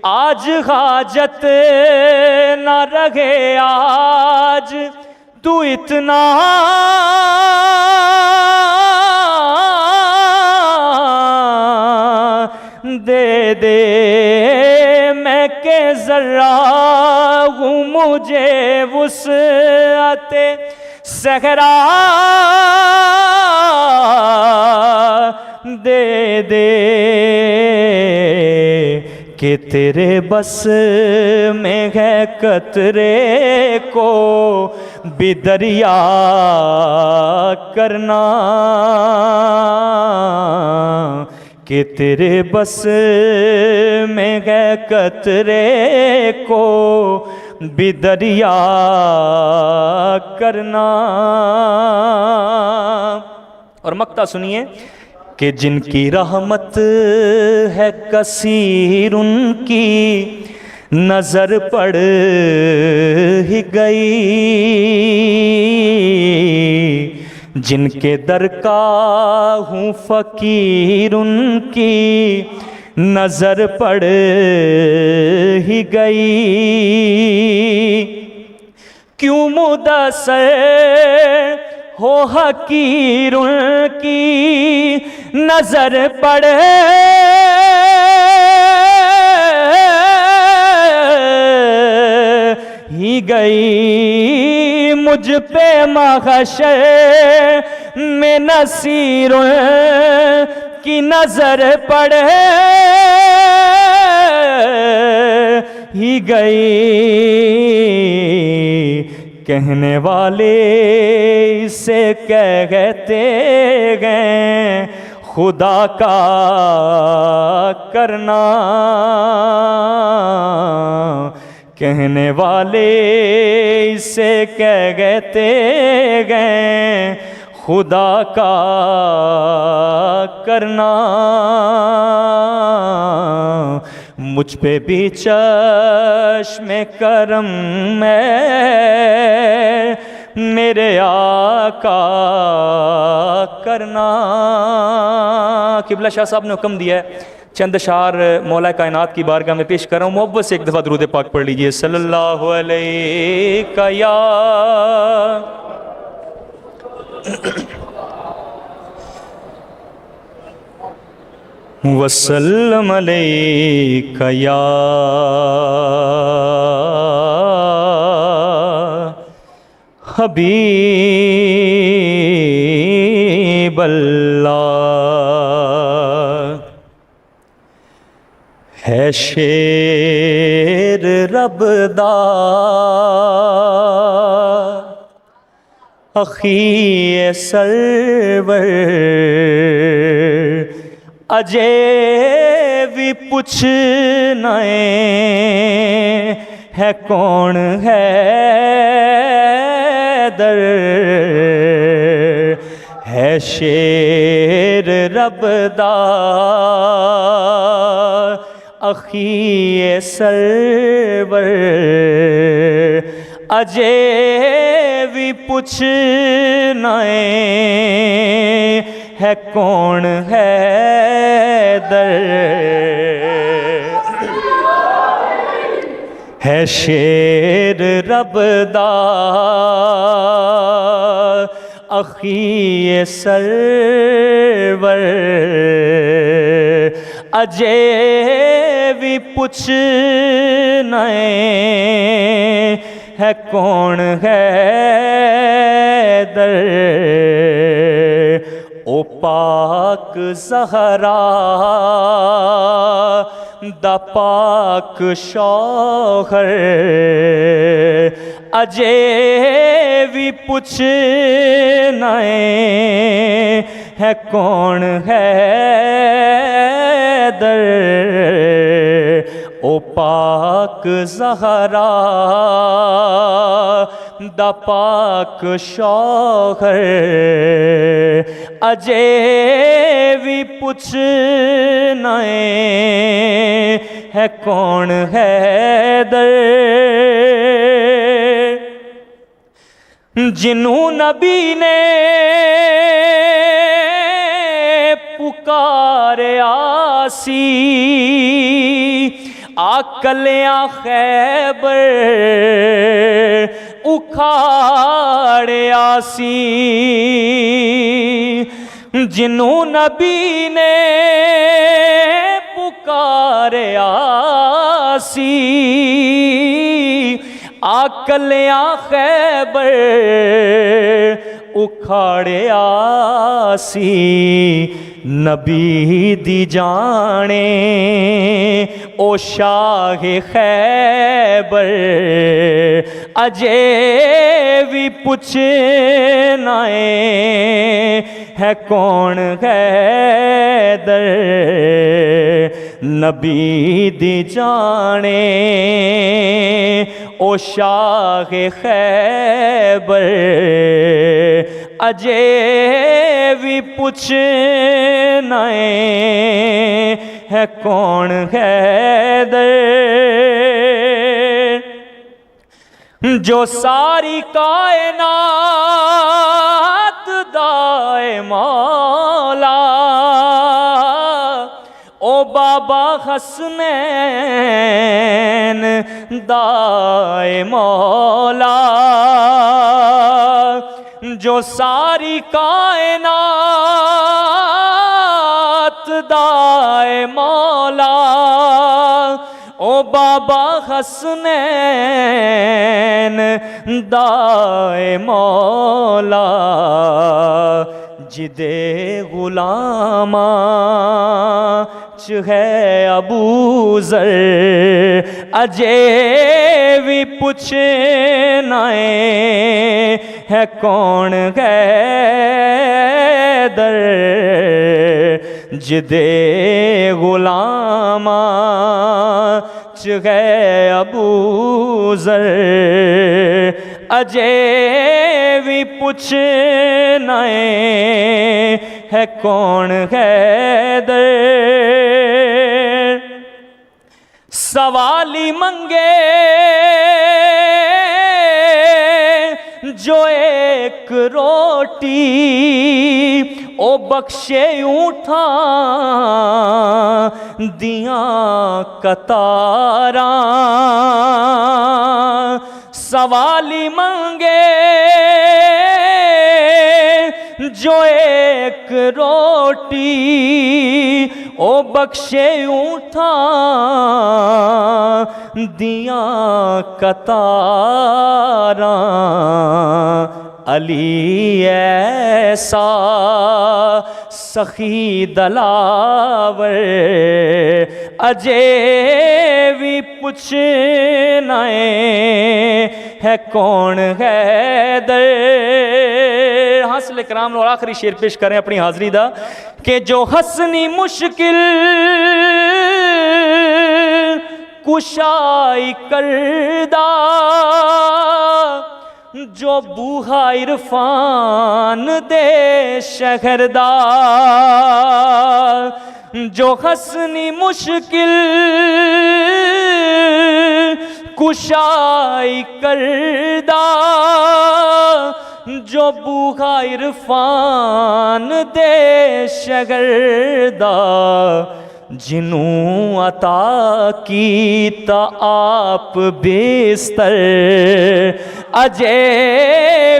आज हाजत न रहे आज तू इतना दे दे। मैं के ज़र्रा हूँ मुझे वुसअते सहरा दे दे, कि तेरे बस में है कतरे को भी दरिया करना, कि तेरे बस में है कतरे को भी दरिया करना। और मक्ता सुनिए कि जिनकी रहमत है कसीर उनकी नज़र पड़ ही गई, जिनके दर का हूँ फ़कीर उनकी नज़र पड़ ही गई। क्यों मुदस्सर हो हकीर उनकी नज़र पड़ ही गई। मुझ पे महशर में नसीर की नज़र पड़ ही गई। कहने वाले इसे कहते गए खुदा का करना, कहने वाले इसे कहते गए खुदा का करना। मुझ पे भी चश्मे करम में मेरे आका करना। किबला शाह साहब ने हुक्म दिया है, चंद अशार मौला कायनात की बारगाह में पेश कर रहा हूँ। मोहब्बत से एक दफ़ा दुरूद पाक पढ़ लीजिए। सल्लल्लाहु अलैका या वसल्लम अलैका या हबीब अल्लाह। है शेर रबदा अखी सरवर, अजय भी पूछना है कौन है दर। है शेर रबदा अखी सरवर, अजय भी पूछना है कौन है दर। है शेर रबदा अखी सरवर, अजय भी पूछना है कौन है दर। ओ पाक ज़हरा दा पाक शौहर, अजय भी पूछना है कौन है दर। ओ पाक ज़हरा दा पाक शौहर, अजय भी पूछना है कौन है दर। जिन्हों नबी ने पुकारे आसी, आकलियाँ खैबर उखाड़े आसी। जिन्हों नबी ने पुकारे आसी, आकलियाँ खैबर उखाड़े आसी। नबी दी जाने ओ शाह खैबर, अजय भी पूछना है कौन है दर। नबी दी जाने ओ शाह खैबर, अजे भी पुछना है कौन हैदर, जो सारी कायनात दाए मौला, ओ बाबा हसनैन दाए मौला, जो सारी कायनात दाए मौला, ओ बाबा हसनैन दाए मौला, जिदे गुलामा च है अबू ज़र, अजे भी पुछना है कौन हैदर, जिदे गुलामा च है अबू ज़र, अजे भी पुछना है कौन हैदर। सवाली मंगे जो एक रोटी, ओ बख्शे ऊठा दिया कतारा, सवाली मंगे जो एक रोटी, ओ बख्शे ऊठा दिया कतारा, अली ऐसा सखी दलावर, अजे भी पुछना है कौन हैदर। हासिल कराम और आखिरी शेर पेश करें अपनी हाजरी दा कि जो हसनी मुश्किल कुशाई करदा, जो बूहा इरफान दे शहर दा, जो हसनी मुश्किल कुशाई करदा, जो बूहा इरफान दे शहर दा, जिन्हों अता कीता आप बिस्तर, अजे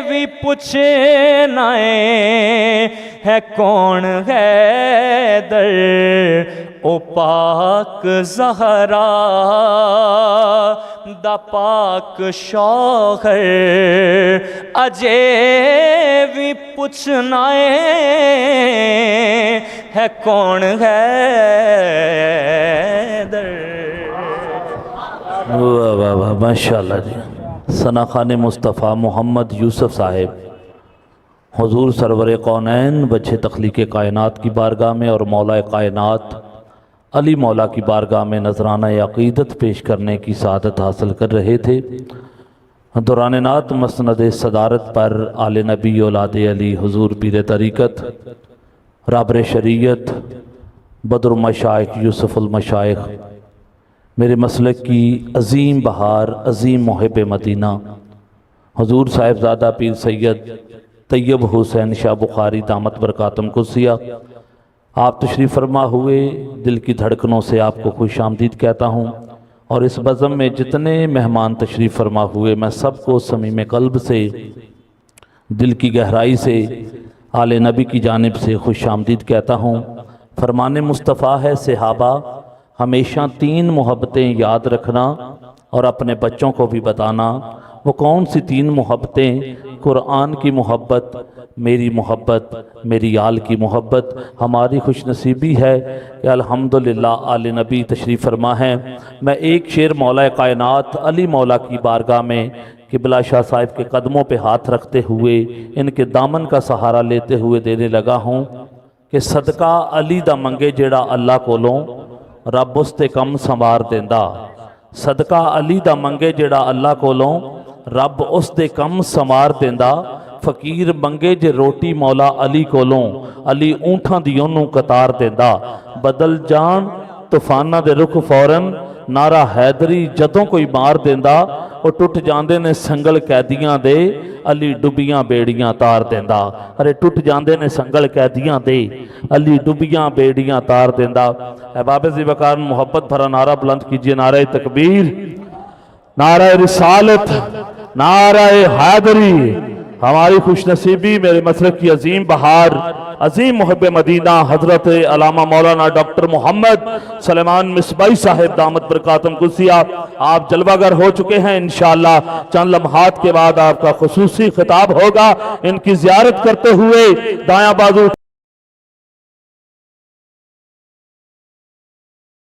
भी पुछना है कौन हैदर, ओ पाक ज़हरा दा पाक शौहर, अजे भी पुछना है कौन हैदर। वाह वाह वाह, माशाअल्लाह जी। सना खान मुस्तफ़ा मोहम्मद यूसुफ साहिब हुजूर सरवर कौनैन बच्चे तख्लीक़ कायनात की बारगाह में और मौला कायनात अली मौला की बारगाह में नजराना अक़ीदत पेश करने की सआदत हासिल कर रहे थे। दौरान नात मसनद सदारत पर आले नबी औलाद अली हुजूर पीर तरीक़त राबर शरीयत बदर मशाइख यूसुफ़ुल मशाइख मेरे मसलक की अज़ीम बहार अज़ीम मुहिब मदीना हुजूर साहिबज़ादा पीर सैयद तैयब हुसैन शाह बुखारी दामत बरकातुम कुसिया आप तशरीफ़ फरमा हुए। दिल की धड़कनों से आपको खुश आमदीद कहता हूँ और इस बज़म में जितने मेहमान तशरीफ़ फरमा हुए मैं सबको समीम कल्ब से दिल की गहराई से आले नबी की जानिब से खुश आमदीद कहता हूँ। फरमान मुस्तफ़ा है सहाबा हमेशा 3 मोहब्बतें याद रखना और अपने बच्चों को भी बताना। वो कौन सी 3 मोहब्बतें? कुरान की मोहब्बत, मेरी मोहब्बत, मेरी आल की मोहब्बत। हमारी खुशनसीबी है कि अल्हम्दुलिल्लाह आले नबी तशरीफ़ फरमा है। मैं एक शेर मौला कायनात अली मौला की बारगाह में किबला शाह साहिब के कदमों पे हाथ रखते हुए इनके दामन का सहारा लेते हुए देने लगा हूँ कि सदका अली दा मंगे जेड़ा अल्लाह कोलों रब उसते कम संवार देंदा। सदका अली दा मंगे जेड़ा अल्लाह कोलों रब उसते कम संवार देंदा। फकीर मंगे जे रोटी मौला अली कोलों, अली ऊंठां दी ओनू कतार देंदा। बदल जान तूफाना दे रुख फौरन, नारा हैदरी जदों कोई मार देंदा। वो टुट जांदे ने संगल कैदियां दे, अली डुबियां बेड़ियां तार देंदा। अरे टुट जांदे ने संगल कैदियां दे, अली डुबियां बेड़ियां तार देंदा। अहबाब ज़िवकार मोहब्बत भरा नारा बुलंद कीजिए, नारे तकबीर, नारे रिसालत, नारे हैदरी। हमारी खुशनसीबी मेरे मसलक की अजीम बहार, अजीम मुहब्ब मदीना हजरत अल्लामा मौलाना डॉक्टर मोहम्मद सलेमान मिसबाई साहिब दामत बरकातुम कुसिया आप जलवागर हो चुके हैं। इंशाअल्लाह चंद लम्हात के बाद आपका खुसूसी खिताब होगा। इनकी जियारत करते हुए दायां बाजू